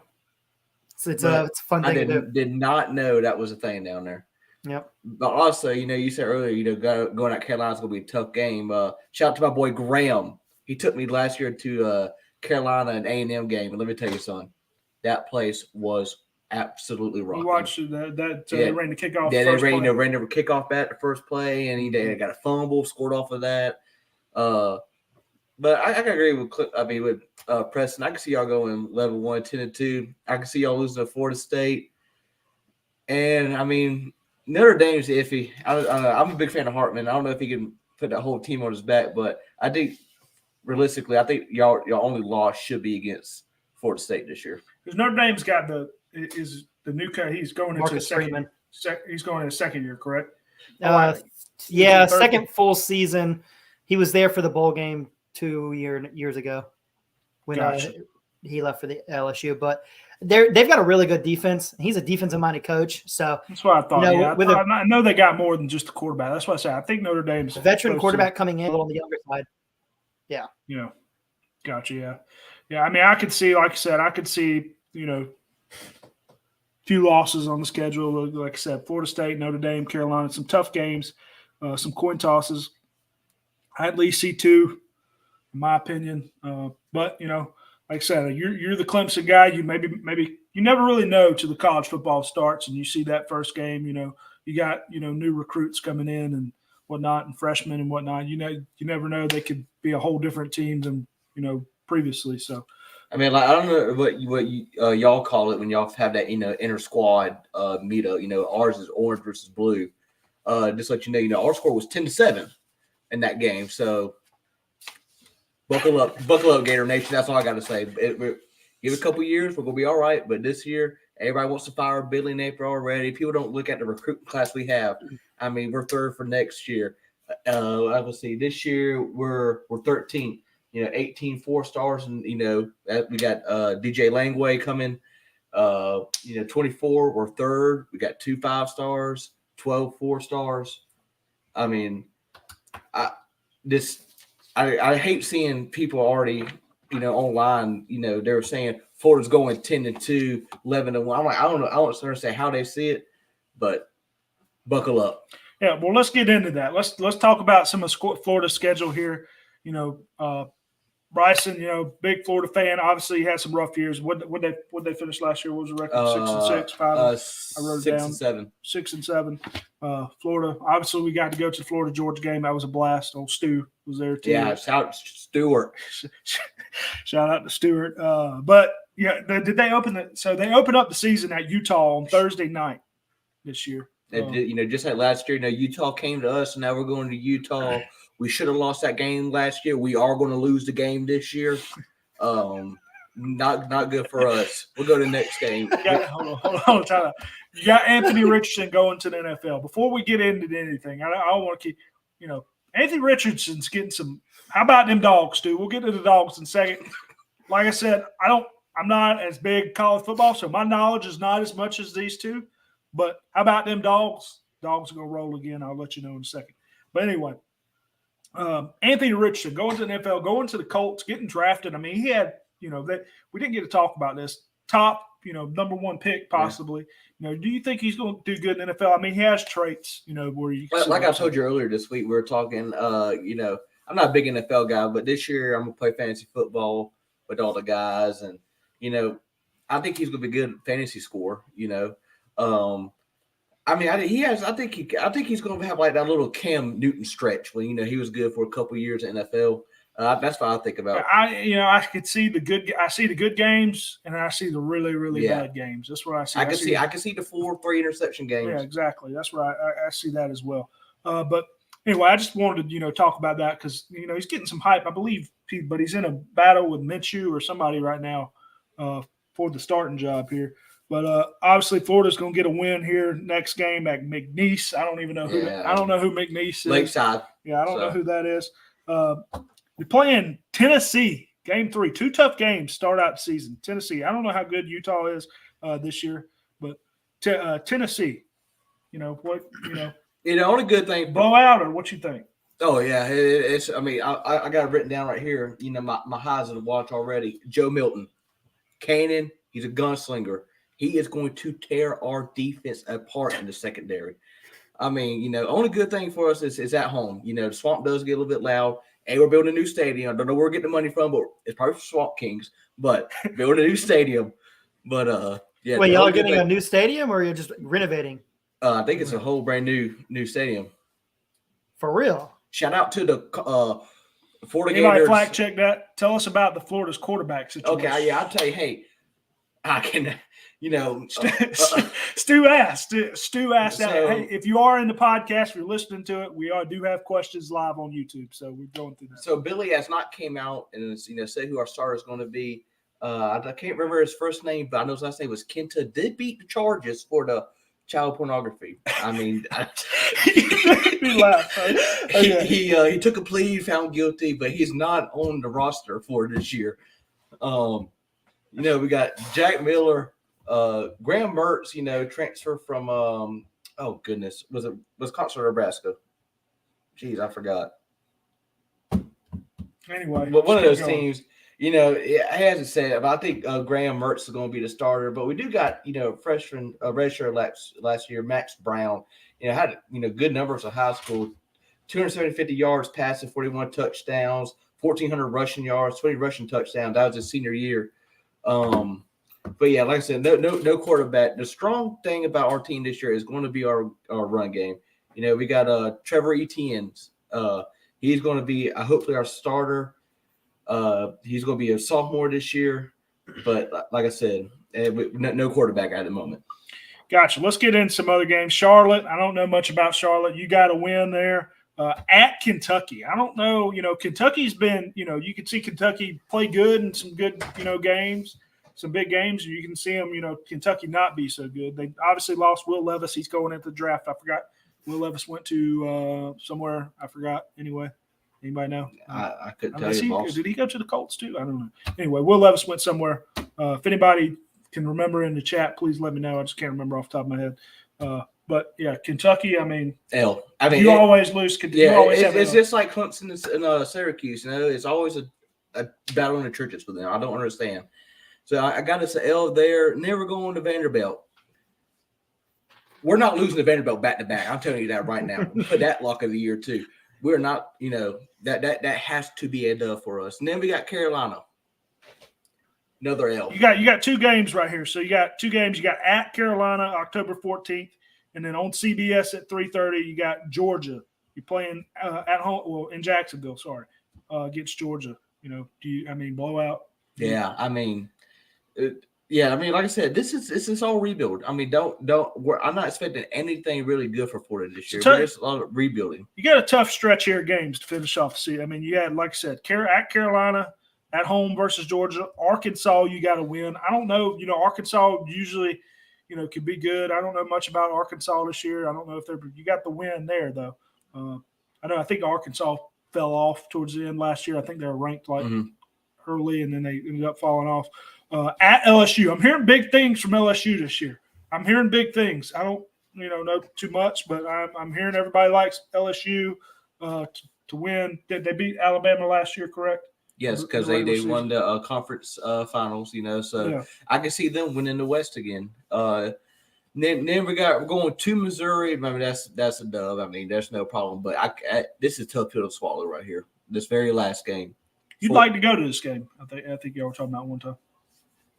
it's a fun thing to do. Did not know that was a thing down there. Yep. But also, you said earlier, going out Carolina is going to be a tough game. Shout out to my boy Graham. He took me last year to Carolina and A&M game, and let me tell you, son, that place was absolutely rocking. We watched that they ran the kickoff. Yeah, they ran the kickoff bat the first play, and they got a fumble, scored off of that. But I can agree with Preston. I can see y'all going level 1, 10-2. I can see y'all losing to Florida State, and I mean Notre Dame's iffy. I'm a big fan of Hartman. I don't know if he can put that whole team on his back, but I think realistically, I think y'all only loss should be against Florida State this year. Because Notre Dame's got the new guy. He's going into Marcus second. He's going into second year, correct? Yeah, second full season. He was there for the bowl game 2 years ago when he left for the LSU. But they've got a really good defense. He's a defensive-minded coach, so that's what I thought. I know they got more than just the quarterback. That's what I said. I think Notre Dame's a veteran quarterback coming in a little on the younger side. Yeah. Yeah. Gotcha. Yeah. Yeah. I mean, I could see, like I said, few losses on the schedule. Like I said, Florida State, Notre Dame, Carolina, some tough games, some coin tosses. I at least see 2, in my opinion. But, like I said, you're the Clemson guy. You maybe you never really know till the college football starts and you see that first game. You got, new recruits coming in and whatnot, and freshmen and whatnot. You never know, they could be a whole different team than previously. So, I mean, like I don't know what y'all call it when y'all have that inter squad meetup. Ours is orange versus blue. Just let you know, our score was 10-7 in that game. So, buckle up, Gator Nation. That's all I got to say. Give it a couple years, we're gonna be all right. But this year, everybody wants to fire Billy Napier already. People don't look at the recruiting class we have. I mean, we're third for next year. I will see. This year we're 13th. 18 4-stars, and we got DJ Langway coming. 24 we're third. We got 2 5-stars, 12 4-stars. I mean, I hate seeing people already online. They're saying Florida's going 10-2, 11-1. I'm like, I don't understand how they see it, but buckle up. Yeah, well, let's get into that. Let's talk about some of Florida's schedule here. Bryson, big Florida fan. Obviously, he had some rough years. What they finish last year? What was the record? 6-6, 5. I wrote it down. 6-7. 6-7. Florida. Obviously, we got to go to the Florida Georgia game. That was a blast. Old Stu was there too. Yeah, shout out Stewart. Shout out to Stewart. But yeah, did they open the? So they opened up the season at Utah on Thursday night this year. Just like last year, Utah came to us, and now we're going to Utah. We should have lost that game last year. We are going to lose the game this year. Not good for us. We'll go to the next game. Hold on. Time out. You got Anthony Richardson going to the NFL. Before we get into anything, I want to keep, Anthony Richardson's getting some. How about them dogs, Stu? We'll get to the dogs in a second. Like I said, I'm not as big college football, so my knowledge is not as much as these two. But how about them dogs? Dogs are going to roll again. I'll let you know in a second. But anyway, Anthony Richardson going to the NFL, going to the Colts, getting drafted. I mean, he had, we didn't get to talk about this. Top, number one pick possibly. Yeah. Do you think he's going to do good in the NFL? I mean, he has traits, where you can like I told you earlier this week, we were talking, I'm not a big NFL guy, but this year I'm going to play fantasy football with all the guys. And, I think he's going to be good fantasy score, I think he's going to have like that little Cam Newton stretch when he was good for a couple of years in NFL. That's what I think about. I could see the good. I see the good games, and I see the really, really bad games. That's what I see. I can see the 4-3 interception games. Yeah, exactly. That's where I see that as well. But anyway, I just wanted to talk about that because he's getting some hype, I believe, but he's in a battle with Minshew or somebody right now for the starting job here. But obviously, Florida's going to get a win here next game at McNeese. I don't even know who. I don't know who McNeese is. Lakeside. Yeah, I don't know who that is. You're playing Tennessee, game 3. 2 tough games start out the season. Tennessee. I don't know how good Utah is this year, but Tennessee. The only good thing. Blowout or what you think? Oh yeah, it's. I mean, I got it written down right here. My highs of the watch already. Joe Milton, Cannon. He's a gunslinger. He is going to tear our defense apart in the secondary. I mean, only good thing for us is at home. The Swamp does get a little bit loud. And we're building a new stadium. I don't know where we're getting the money from, but it's probably for Swamp Kings. But building a new stadium. But yeah. Wait, y'all are getting a new stadium, or you're just renovating? I think it's a whole brand new stadium. For real. Shout out to the Florida Gators. Gators. Flag check that. Tell us about the Florida's quarterback situation. Okay, yeah, I'll tell you. Hey, I can. Stu asked that. Hey, if you are in the podcast, if you're listening to it, we do have questions live on YouTube, so we're going through that. So Billy has not came out and say who our starter is going to be. I can't remember his first name, but I know his last name was Kenta. Did beat the charges for the child pornography. I mean, he laughed. Right? He took a plea, found guilty, but he's not on the roster for this year. We got Jack Miller. Graham Mertz, transfer from was it Wisconsin or Nebraska? Jeez, I forgot. Anyway, but one of those teams, it hasn't said it, but I think Graham Mertz is going to be the starter. But we do got freshman redshirt last year, Max Brown. Had good numbers in high school, 250 yards passing, 41 touchdowns, 1,400 rushing yards, 20 rushing touchdowns. That was his senior year. But yeah, like I said, no quarterback. The strong thing about our team this year is going to be our run game. We got Trevor Etienne. He's going to be hopefully our starter. He's going to be a sophomore this year. But like I said, no quarterback at the moment. Gotcha. Let's get into some other games. Charlotte. I don't know much about Charlotte. You got a win there at Kentucky. I don't know. Kentucky's been. You can see Kentucky play good in some good games. Some big games, you can see them, Kentucky not be so good. They obviously lost Will Levis. He's going into the draft. I forgot. Will Levis went to somewhere. I forgot. Anyway, anybody know? I couldn't tell you, boss. Did he go to the Colts too? I don't know. Anyway, Will Levis went somewhere. If anybody can remember in the chat, please let me know. I just can't remember off the top of my head. But, yeah, Kentucky, I mean, you always lose. It's just like Clemson and Syracuse. It's always a battle in the churches for them. I don't understand. So I got us an L there. Never going to Vanderbilt. We're not losing to Vanderbilt back-to-back. I'm telling you that right now. We put that lock of the year, too. we're not, that has to be a dub for us. And then we got Carolina. Another L. You got 2 games right here. So you got 2 games. You got at Carolina October 14th, and then on CBS at 3:30 you got Georgia. You're playing at home, well, in Jacksonville. Sorry, against Georgia. Blowout. Yeah, like I said, this is all rebuild. I'm not expecting anything really good for Florida this year. But there's a lot of rebuilding. You got a tough stretch here of games to finish off the season. You had, like I said, at Carolina, at home versus Georgia, Arkansas. You got to win. I don't know. Arkansas usually, can be good. I don't know much about Arkansas this year. I don't know if you got the win there though. I think Arkansas fell off towards the end last year. I think they were ranked early, and then they ended up falling off. At LSU, I'm hearing big things from LSU this year. I'm hearing big things. I don't, know too much, but I'm hearing everybody likes LSU to win. Did they beat Alabama last year? Correct? Yes, because they won the conference finals. So yeah. I can see them winning the West again. Then we're going to Missouri. That's a dub. There's no problem. But this is a tough pill to swallow right here. This very last game. You'd like to go to this game. I think y'all were talking about one time.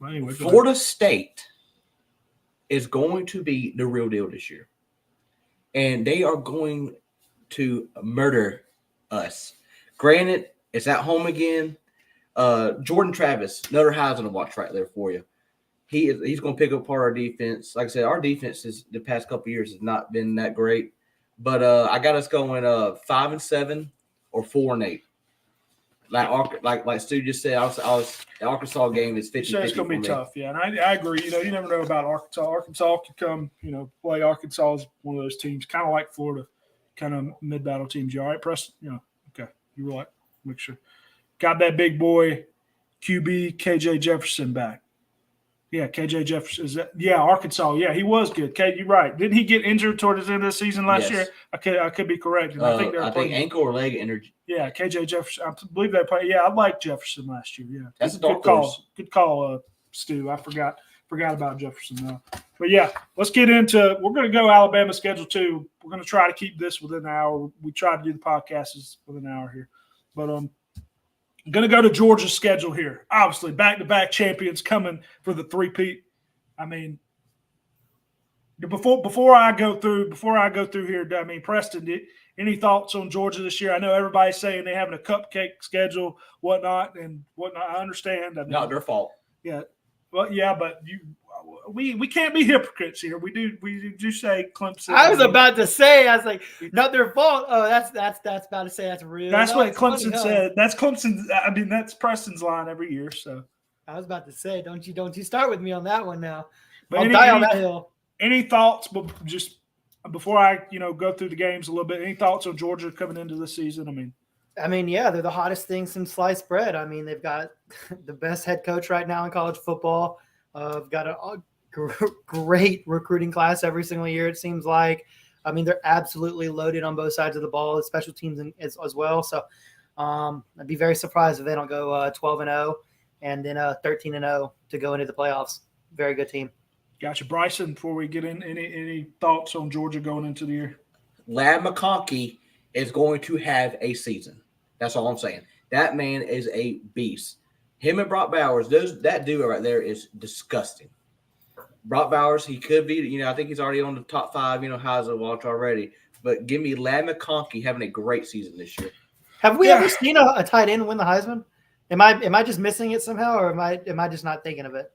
Well, anyway, Florida State is going to be the real deal this year. And they are going to murder us. Granted, it's at home again. Jordan Travis, another Heisman to watch right there for you. He's going to pick up part of our defense. Like I said, our defense the past couple of years has not been that great. But I got us going 5-7 or 4-8. Like Stu just said, the Arkansas game is 50-50. It's going to be tough, yeah. And I agree. You never know about Arkansas. Arkansas could come, play. Arkansas is one of those teams, kind of like Florida, kind of mid-battle teams. You all right, Preston? Okay. You were like, make sure. Got that big boy QB KJ Jefferson back. Yeah, KJ Jefferson. Arkansas. Yeah, he was good. You're right. Didn't he get injured toward the end of the season last year? I could be correct. And I think ankle or leg injury. Yeah, KJ Jefferson. I believe they played. Yeah, I liked Jefferson last year. Yeah, that's a good call. Good call, Stu. I forgot about Jefferson though. But yeah, let's get into. We're going to go Alabama schedule too. We're going to try to keep this within an hour. We try to do the podcasts within an hour here, but I'm going to go to Georgia's schedule here. Obviously, back-to-back champions coming for the three-peat. Before I go through here, Preston, any thoughts on Georgia this year? I know everybody's saying they're having a cupcake schedule, whatnot. I understand. Not their fault. Yeah, well, yeah, but we can't be hypocrites here. We do say Clemson. I was about to say, not their fault. Oh, that's about to say that's real. That's what Clemson said. That's Clemson. That's Preston's line every year. So I was about to say, don't you start with me on that one now. But I'll die on that hill. Any thoughts? But just before I go through the games a little bit, any thoughts on Georgia coming into the season? Yeah, they're the hottest thing since sliced bread. They've got the best head coach right now in college football. Got a great recruiting class every single year, it seems like. They're absolutely loaded on both sides of the ball, special teams as well. So I'd be very surprised if they don't go 12-0 and then 13-0 to go into the playoffs. Very good team. Gotcha. Bryson, before we get in, any thoughts on Georgia going into the year? Ladd McConkey is going to have a season. That's all I'm saying. That man is a beast. Him and Brock Bowers, that duo right there is disgusting. Brock Bowers, he could be, I think he's already on the top 5, Heisman watch already. But give me Ladd McConkey having a great season this year. Have we ever seen a tight end win the Heisman? Am I just missing it somehow, or am I just not thinking of it?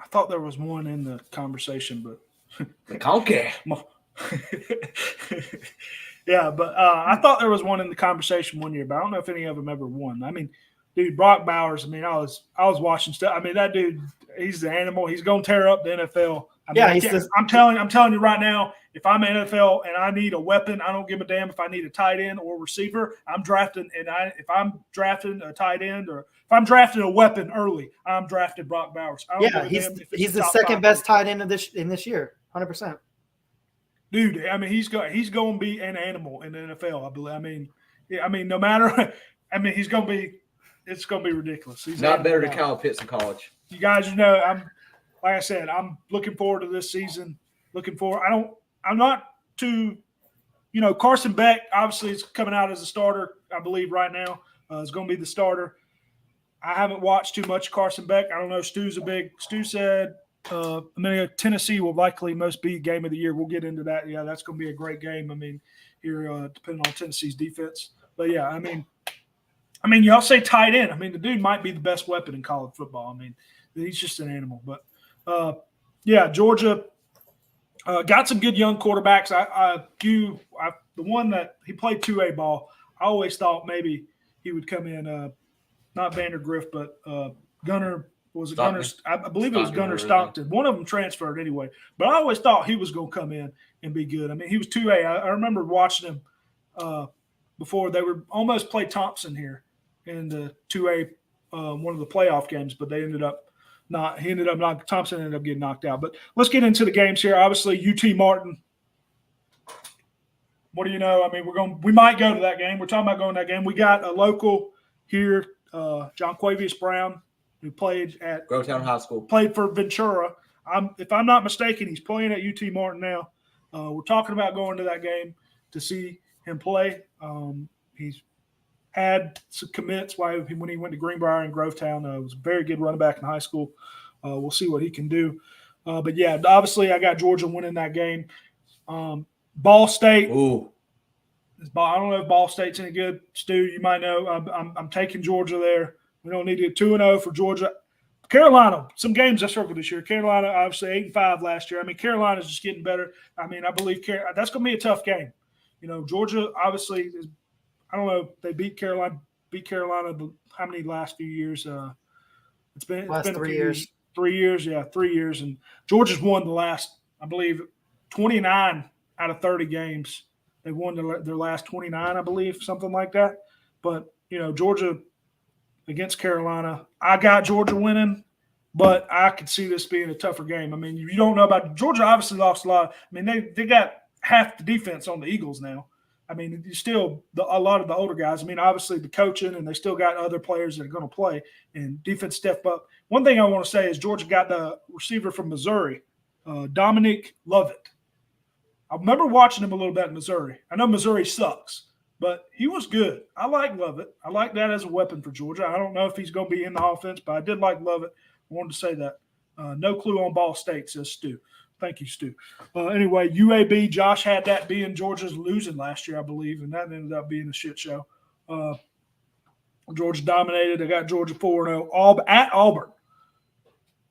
I thought there was one in the conversation, but McConkey. Yeah, but I thought there was one in the conversation one year, but I don't know if any of them ever won. Dude, Brock Bowers. I was watching stuff. That dude, he's the animal. He's going to tear up the NFL. I'm telling you right now. If I'm an NFL and I need a weapon, I don't give a damn if I need a tight end or receiver. I'm drafting, if I'm drafting a tight end or if I'm drafting a weapon early, I'm drafting Brock Bowers. He's the second best tight end in this year, 100%. Dude, he's going to be an animal in the NFL. I believe. No matter. He's going to be. It's going to be ridiculous. He's not better than Kyle Pitts in college. You guys I'm looking forward to this season. I'm not too, Carson Beck obviously is coming out as a starter, I believe, right now. Is going to be the starter. I haven't watched too much Carson Beck. I don't know. Stu said Tennessee will likely most be game of the year. We'll get into that. Yeah, that's going to be a great game. I mean, here depending on Tennessee's defense. But yeah, I mean, y'all say tight end. I mean, the dude might be the best weapon in college football. I mean, he's just an animal. But yeah, Georgia got some good young quarterbacks. The one that he played 2A ball. I always thought maybe he would come in. Not Vandergrift, but Gunner. Was it Gunner? I believe it was Gunner Stockton. One of them transferred anyway. But I always thought he was going to come in and be good. I mean, he was 2A. I remember watching him before they were almost played Thompson here in the 2A, one of the playoff games, but they ended up not. Thompson ended up getting knocked out. But let's get into the games here. Obviously, UT Martin. What do you know? I mean, we might go to that game. We're talking about going to that game. We got a local here. John Quavius Brown, who played at Grovetown High School, played for Ventura. If I'm not mistaken, he's playing at UT Martin now. We're talking about going to that game to see him play. He's had some commits when he went to Greenbrier and Grovetown. Was a very good running back in high school. We'll see what he can do. But yeah, obviously I got Georgia winning that game. Ball State. Ooh. I don't know if Ball State's any good. Stu, you might know. I'm taking Georgia there. We don't need to get 2-0 for Georgia. Carolina, some games I struggled this year. Carolina, obviously 8-5 last year. I mean, Carolina's just getting better. I mean, I believe that's going to be a tough game. Georgia obviously is. I don't know. They beat Carolina. How many last few years? It's been 3 years. 3 years, yeah, 3 years. And Georgia's won the last, I believe, 29 out of 30 games. They won their last 29, I believe, something like that. But, Georgia against Carolina, I got Georgia winning, but I could see this being a tougher game. I mean, you don't know about Georgia obviously lost a lot. I mean, they got half the defense on the Eagles now. I mean, a lot of the older guys. I mean, obviously the coaching, and they still got other players that are going to play, and defense step up. One thing I want to say is Georgia got the receiver from Missouri, Dominic Lovett. I remember watching him a little bit in Missouri. I know Missouri sucks, but he was good. I like Lovett. I like that as a weapon for Georgia. I don't know if he's going to be in the offense, but I did like Lovett. I wanted to say that. No clue on Ball State, says Stu. Thank you, Stu. Anyway, UAB, Josh had that being Georgia's losing last year, I believe, and that ended up being a shit show. Georgia dominated. They got Georgia 4-0 at Auburn.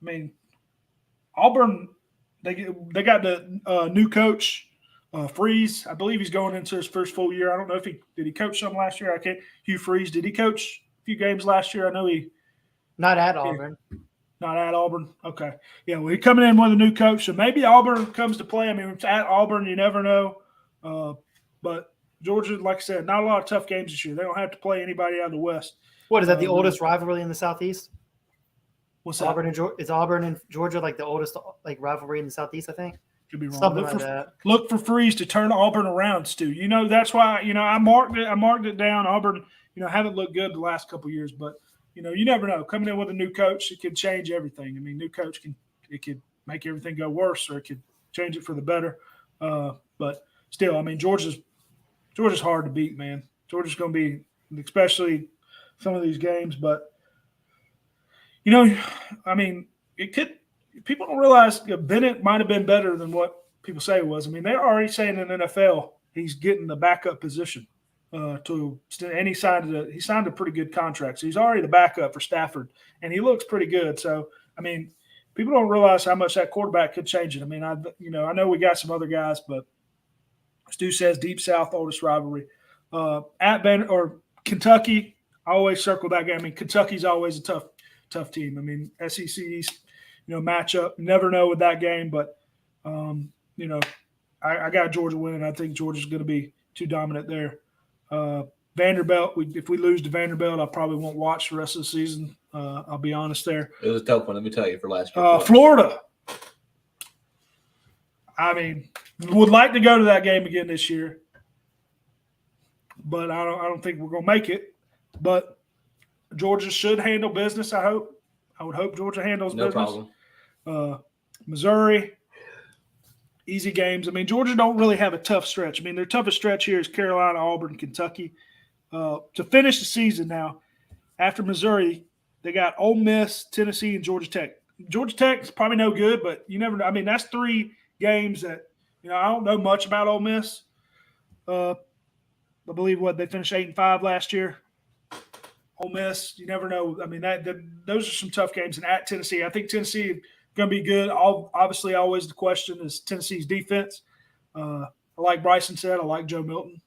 I mean, Auburn, they got the new coach, Freeze. I believe he's going into his first full year. I don't know if did he coach some last year? Hugh Freeze, did he coach a few games last year? I know he. Not at Auburn. Not at Auburn. Okay. Yeah, well, he's coming in with a new coach, so maybe Auburn comes to play. I mean, it's at Auburn, you never know. But Georgia, like I said, not a lot of tough games this year. They don't have to play anybody out of the West. What is that? The oldest rivalry in the Southeast? What's that? Is Auburn and Georgia like the oldest rivalry in the Southeast? I think. Could be wrong. Something like that. Look for Freeze to turn Auburn around, Stu. That's why I marked it down. Auburn, haven't looked good the last couple of years, but. You never know. Coming in with a new coach, it could change everything. I mean, new coach could make everything go worse, or it could change it for the better. But still, I mean, Georgia's hard to beat, man. Georgia's going to be, especially some of these games. But I mean, it could. People don't realize Bennett might have been better than what people say it was. I mean, they're already saying in the NFL he's getting the backup position. And he signed a pretty good contract. So he's already the backup for Stafford, and he looks pretty good. So, I mean, people don't realize how much that quarterback could change it. I mean, I know we got some other guys, but Stu says Deep South oldest rivalry. At Kentucky, I always circle that game. I mean, Kentucky's always a tough team. I mean, SEC East, matchup. Never know with that game, but I got Georgia winning. I think Georgia's going to be too dominant there. Vanderbilt, if we lose to Vanderbilt, I probably won't watch the rest of the season. I'll be honest there. It was a tough one, let me tell you, for last year. Florida. I mean, would like to go to that game again this year, but I don't think we're going to make it. But Georgia should handle business, I hope. I would hope Georgia handles business. No problem. Missouri. easy games. I mean, Georgia don't really have a tough stretch. I mean, their toughest stretch here is Carolina, Auburn, Kentucky. To finish the season now, after Missouri, they got Ole Miss, Tennessee, and Georgia Tech. Georgia Tech is probably no good, but you never know. I mean, that's 3 games that, I don't know much about Ole Miss. I believe they finished 8-5 last year. Ole Miss, you never know. I mean, those are some tough games. And at Tennessee, I think Tennessee is going to be good. Obviously, always the question is Tennessee's defense. I like Bryson said. I like Joe Milton.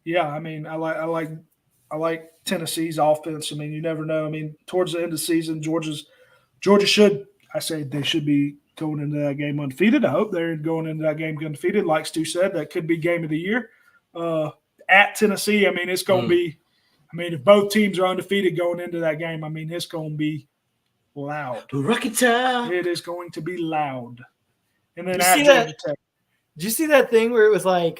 Yeah, I mean, I like Tennessee's offense. I mean, you never know. I mean, towards the end of the season, Georgia should be going into that game undefeated. I hope they're going into that game undefeated. Like Stu said, that could be game of the year. At Tennessee, I mean, it's going to be. I mean, if both teams are undefeated going into that game, I mean, it's going to be loud. Rocket time. It is going to be loud. And then Did Georgia Tech. Did you see that thing where it was like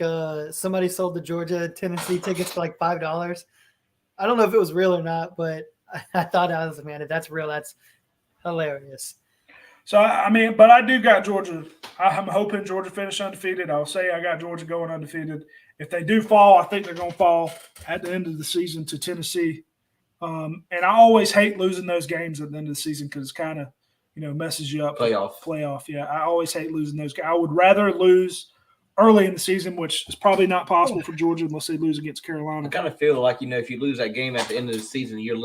somebody sold the Georgia Tennessee tickets for like $5? I don't know if it was real or not, but I thought man, if that's real, that's hilarious. So, I mean, but I do got Georgia. I'm hoping Georgia finish undefeated. I'll say I got Georgia going undefeated. If they do fall, I think they're going to fall at the end of the season to Tennessee. And I always hate losing those games at the end of the season because it's kind of, messes you up. Playoff, yeah. I always hate losing those games. I would rather lose early in the season, which is probably not possible for Georgia unless they lose against Carolina. I kind of feel like, if you lose that game at the end of the season, you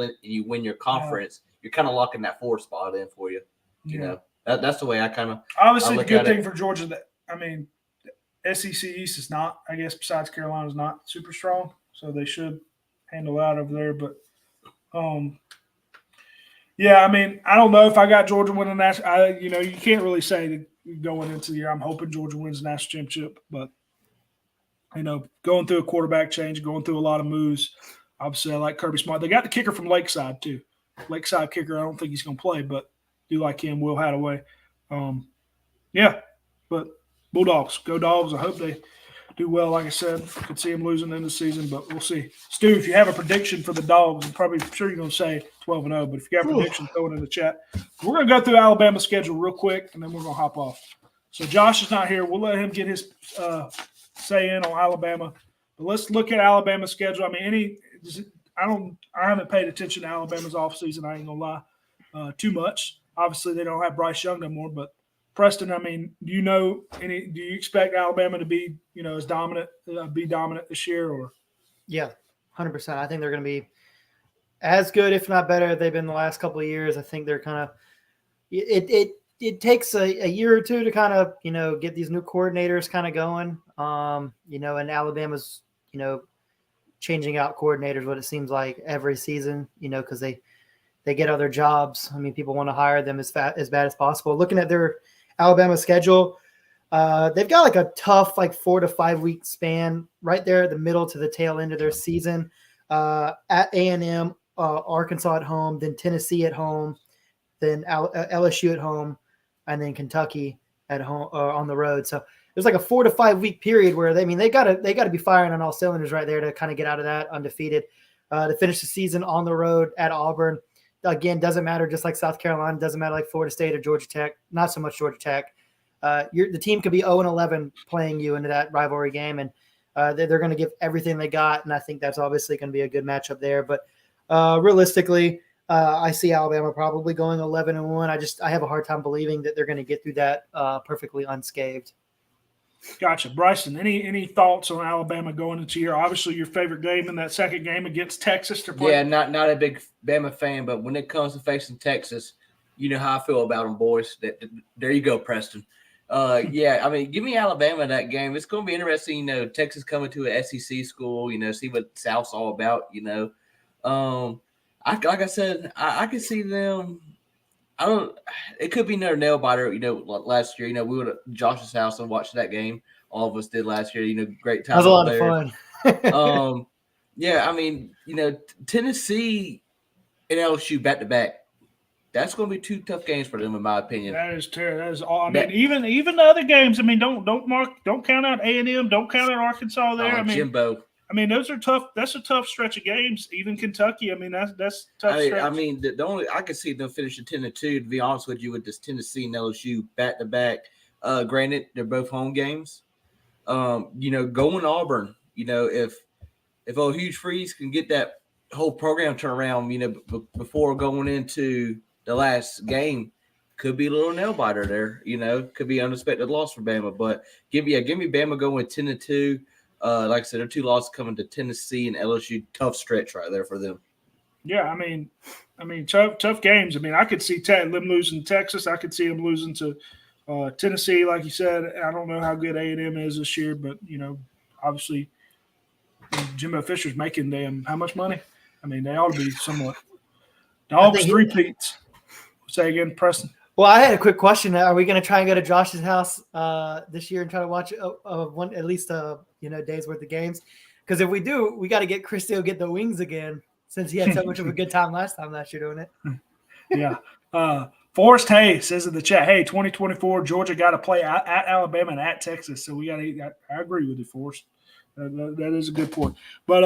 win your conference, you're kind of locking that 4 spot in for you. You know, that's the way I kind of. Obviously, the good thing for Georgia that SEC East is not, I guess, besides Carolina, is not super strong, so they should handle that over there. But, yeah, I mean, I don't know if I got Georgia winning that. You can't really say that going into the year. I'm hoping Georgia wins the national championship, but going through a quarterback change, going through a lot of moves. Obviously, I like Kirby Smart. They got the kicker from Lakeside too. Lakeside kicker. I don't think he's going to play, but do like him. Will Hadaway. Yeah, but Bulldogs, go Dogs. I hope they do well. Like I said, could see them losing in the season, but we'll see. Stu, if you have a prediction for the Dogs, I'm probably sure you're going to say 12-0, but if you got a prediction, throw it in the chat. We're going to go through Alabama's schedule real quick, and then we're going to hop off. So Josh is not here. We'll let him get his say in on Alabama. But let's look at Alabama's schedule. I mean, I haven't paid attention to Alabama's offseason, I ain't going to lie, too much. Obviously, they don't have Bryce Young no more, but Preston, I mean, do you expect Alabama to be, as dominant, this year, or? Yeah, 100%. I think they're going to be as good, if not better, they've been the last couple of years. I think they're kind of it takes a year or two to kind of, get these new coordinators kind of going. And Alabama's, changing out coordinators, what it seems like every season, because they get other jobs. I mean, people want to hire them as bad as possible. Looking at their Alabama schedule, they've got like a tough 4 to 5 week span right there at the middle to the tail end of their season. At A&M, Arkansas at home, then Tennessee at home, then LSU at home, and then Kentucky at home on the road. So there's like a 4 to 5 week period where they got to be firing on all cylinders right there to kind of get out of that undefeated. To finish the season on the road at Auburn. Again, doesn't matter, just like South Carolina, doesn't matter like Florida State or Georgia Tech, not so much Georgia Tech. The team could be 0-11 playing you into that rivalry game, and they're going to give everything they got, and I think that's obviously going to be a good matchup there. But realistically, I see Alabama probably going 11-1. I have a hard time believing that they're going to get through that perfectly unscathed. Gotcha. Bryson, any thoughts on Alabama going into obviously your favorite game in that second game against Texas? Yeah, not a big Bama fan, but when it comes to facing Texas, you know how I feel about them, boys. There you go, Preston. Yeah, I mean, give me Alabama in that game. It's going to be interesting, Texas coming to an SEC school, see what South's all about, like I said, I can see them. It could be another nail biter, last year, we went to Josh's house and watched that game. All of us did last year, great time. That was a lot of fun. Yeah, I mean, Tennessee and LSU back-to-back. That's going to be 2 tough games for them, in my opinion. That is terrible. That is all. I mean, even the other games. I mean, don't count out A&M. Don't count out Arkansas there. Jimbo. I mean, those are tough. That's a tough stretch of games. Even Kentucky. I mean, that's tough. I mean, the only I could see them finishing 10-2. To be honest with you, with this Tennessee and LSU back-to-back. Granted, they're both home games. Going Auburn. If Huge Freeze can get that whole program turned around, before going into the last game, could be a little nail biter there. Could be unexpected loss for Bama. But give me Bama going 10-2. Like I said, their 2 losses coming to Tennessee and LSU. Tough stretch right there for them. Yeah, I mean, tough games. I mean, I could see them losing to Texas. I could see them losing to Tennessee, like you said. I don't know how good A&M is this year, but obviously, Jimbo Fisher's making them how much money? I mean, they ought to be somewhat. Dogs 3-peats. Say again, Preston. Well, I had a quick question. Are we going to try and go to Josh's house this year and try to watch at least days worth of games? Because if we do, we got to get Chris to get the wings again, since he had so much of a good time last year doing it. Yeah. Forrest Hayes says in the chat, hey, 2024, Georgia got to play at Alabama and at Texas. So we got to – I agree with you, Forrest. That is a good point. But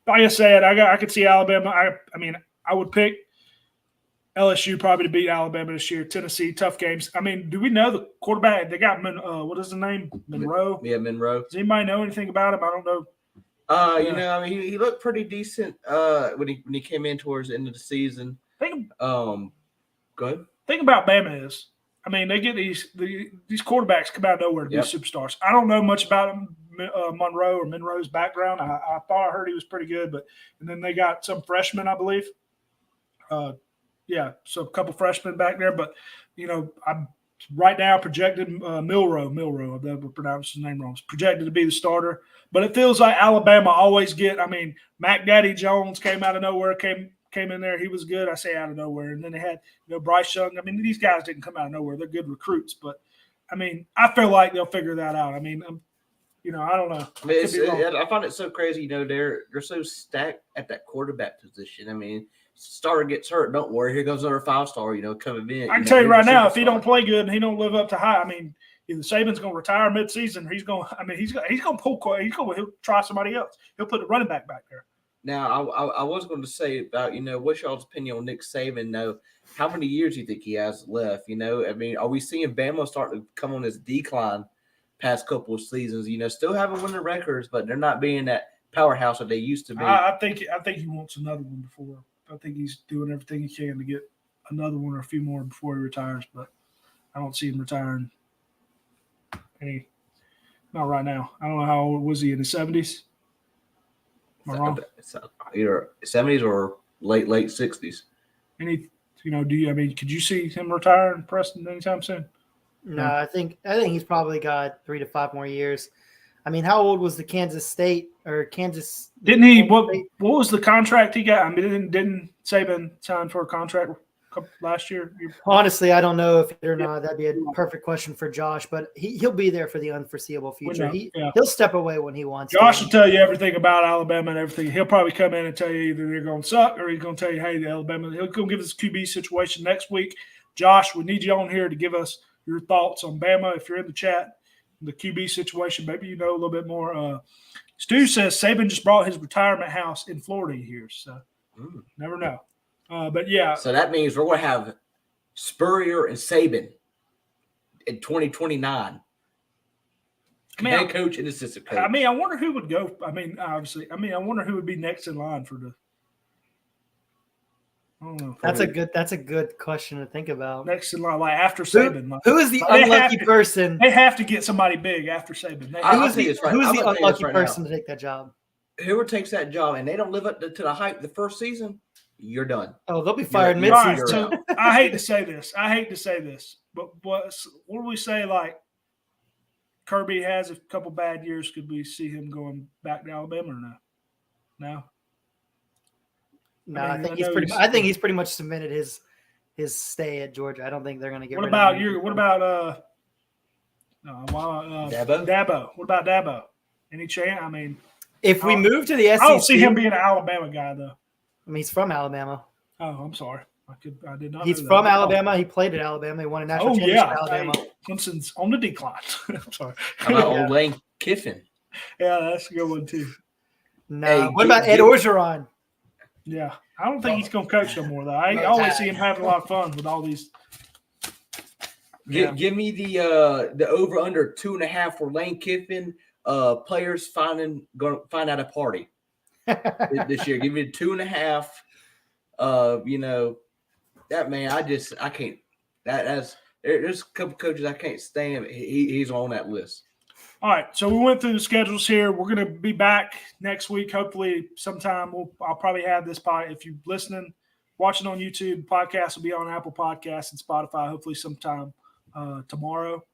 like I said, I could see Alabama. I would pick LSU probably to beat Alabama this year. Tennessee, tough games. I mean, do we know the quarterback? They got what is the name? Monroe? Yeah, Monroe. Does anybody know anything about him? I don't know. He looked pretty decent when he came in towards the end of the season. Go ahead. Thing about Bama is, I mean, they get these quarterbacks come out of nowhere to be superstars. I don't know much about him, Monroe's background. I thought I heard he was pretty good, and then they got some freshmen, I believe. So a couple freshmen back there, but I'm right now projected Milroe. I've never pronounced his name wrong. It's projected to be the starter, but it feels like Alabama always get. I mean, Mac Daddy Jones came out of nowhere, came in there. He was good. I say out of nowhere, and then they had Bryce Young. I mean, these guys didn't come out of nowhere. They're good recruits, but I mean, I feel like they'll figure that out. I mean, I don't know. I find it so crazy. They're so stacked at that quarterback position. I mean, starter gets hurt, don't worry. Here goes another 5-star. Coming in. I can tell you right now, if he don't play good and he don't live up to high, I mean, either Saban's going to retire mid-season. He's going. I mean, he's going to pull. He'll try somebody else. He'll put the running back there. Now, I was going to say about what's y'all's opinion on Nick Saban? Though, how many years do you think he has left? I mean, are we seeing Bama start to come on this decline past couple of seasons? Still having winning records, but they're not being that powerhouse that they used to be. I think he wants another one before. I think he's doing everything he can to get another one or a few more before he retires, but I don't see him retiring not right now. I don't know how old was he, in his 70s? Am I wrong? Either 70s or late 60s. Could you see him retiring, Preston, anytime soon? No, I think he's probably got 3 to 5 more years. I mean, how old was the Kansas State or Kansas? Didn't he? What was the contract he got? I mean, didn't Saban sign for a contract last year? Honestly, I don't know if it or not. That'd be a perfect question for Josh, but he'll be there for the unforeseeable future. He'll step away when he wants. Josh will tell you everything about Alabama and everything. He'll probably come in and tell you either they're going to suck or he's going to tell you, hey, the Alabama. He'll go give us QB situation next week. Josh, we need you on here to give us your thoughts on Bama. If you're in the chat, the QB situation, maybe a little bit more. Stu says Saban just bought his retirement house in Florida here, so never know. But yeah. So that means we're going to have Spurrier and Saban in 2029. Head coach and assistant coach. I mean, I wonder who would go. I mean, obviously. I mean, I wonder who would be next in line for the. I don't know. That's a good question to think about. Next in line, like after Saban. Who is the unlucky person? They have to get somebody big after Saban. Who is the unlucky person to take that job? Whoever takes that job and they don't live up to the hype the first season, you're done. Oh, they'll be fired mid-season. So I hate to say this. But what do we say? Like Kirby has a couple bad years. Could we see him going back to Alabama or no? No. No, I think he's pretty much cemented his stay at Georgia. I don't think they're going to get. What about Dabo? What about Dabo? Any chance? I mean, if we move to the SEC, I don't see him being an Alabama guy though. I mean, he's from Alabama. Oh, I'm sorry. I did not. He's from Alabama. He played at Alabama. He won a national championship at Alabama. Hey, Clemson's on the decline. I'm sorry. How about old Lane Kiffin? Yeah, that's a good one too. No. What about Ed Orgeron? Yeah, I don't think he's going to coach no more though. I always see him having a lot of fun with all these. Give me the over under 2.5 for Lane Kiffin. Players going to find out a party this year. Give me 2.5. That man, I can't. There's a couple coaches I can't stand. He's on that list. All right, so we went through the schedules here. We're going to be back next week, hopefully sometime. I'll probably have this if you're listening, watching on YouTube, the podcast will be on Apple Podcasts and Spotify, hopefully sometime tomorrow,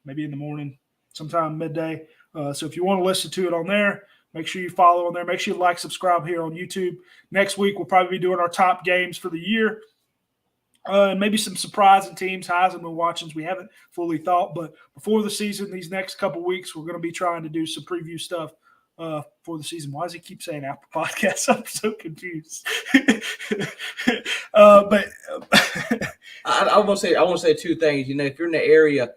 maybe in the morning, sometime midday. So if you want to listen to it on there, make sure you follow on there. Make sure you like, subscribe here on YouTube. Next week, we'll probably be doing our top games for the year. And maybe some surprising teams, Heisman watchings we haven't fully thought. But before the season, these next couple weeks, we're going to be trying to do some preview stuff for the season. Why does he keep saying Apple Podcasts? I'm so confused. But I want to say two things. If you're in the area,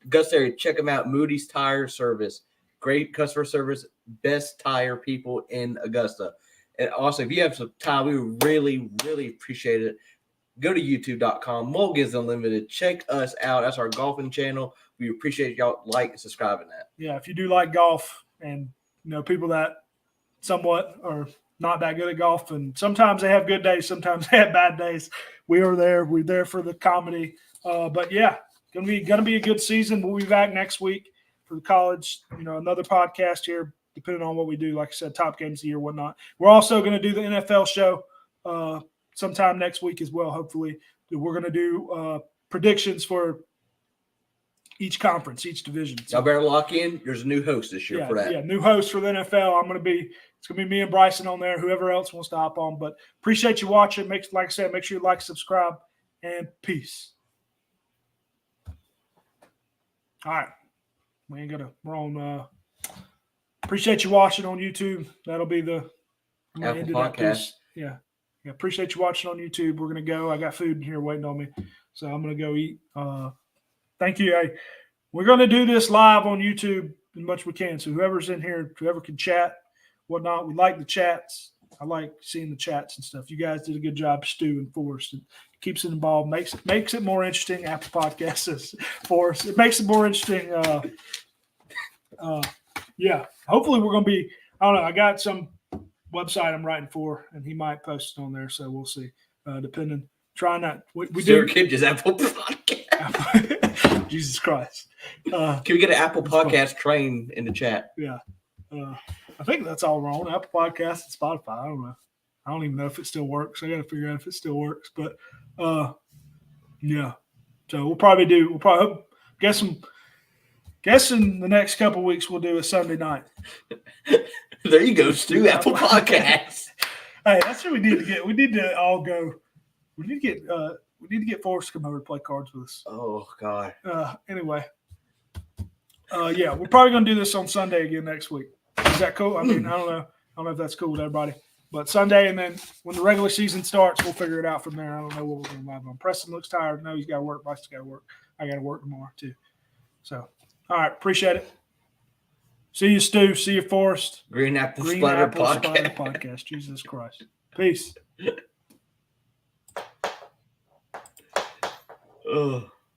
Augusta area, check them out. Moody's Tire Service, great customer service, best tire people in Augusta. And also, if you have some time, we would really, really appreciate it. Go to youtube.com, Mulligans Unlimited. Check us out. That's our golfing channel. We appreciate y'all like and subscribing that. Yeah, if you do like golf and people that somewhat are not that good at golf, and sometimes they have good days, sometimes they have bad days. We are there. We're there for the comedy. But yeah, gonna be a good season. We'll be back next week for the college. Another podcast here, depending on what we do. Like I said, top games of the year, whatnot. We're also gonna do the NFL show sometime next week as well. Hopefully, we're gonna do predictions for each conference, each division. So, y'all better lock in. There's a new host this year for that. Yeah, new host for the NFL. It's gonna be me and Bryson on there. Whoever else wants to hop on. But appreciate you watching. Like I said, make sure you like, subscribe, and peace. All right, we're on. Appreciate you watching on YouTube. That'll be the Apple Podcast. Yeah. Appreciate you watching on YouTube. We're gonna go. I got food in here waiting on me, so I'm gonna go eat. Thank you. Hey, we're going to do this live on YouTube as much as we can. So whoever's in here, whoever can chat, whatnot, we like the chats. I like seeing the chats and stuff. You guys did a good job, Stu and Forrest. It keeps it involved, makes it more interesting. Apple Podcasts for us. It makes it more interesting. Yeah. Hopefully we're going to be, I don't know, I got some website I'm writing for, and he might post it on there, so we'll see. Depending. Try not. We do. Kid just Apple Podcast. Jesus Christ. Can we get an Apple Podcast train in the chat? Yeah. I think that's all wrong. Apple Podcasts and Spotify. I don't know. I don't even know if it still works. I got to figure out if it still works. But, yeah. So we'll probably guessing the next couple of weeks we'll do a Sunday night. There you go, Stu. Apple Podcasts. Hey, that's what we need to get. We need to all go. We need to get Forrest to come over to play cards with us. Oh, God. Anyway. Yeah, we're probably going to do this on Sunday again next week. Is that cool? I mean, I don't know. I don't know if that's cool with everybody. But Sunday, and then when the regular season starts, we'll figure it out from there. I don't know what we're going to live on. Preston looks tired. No, he's got to work. Bryce's got to work. I got to work tomorrow, too. So, all right. Appreciate it. See you, Stu. See you, Forrest. Green Apple Splatter Podcast. Jesus Christ. Peace. Ugh.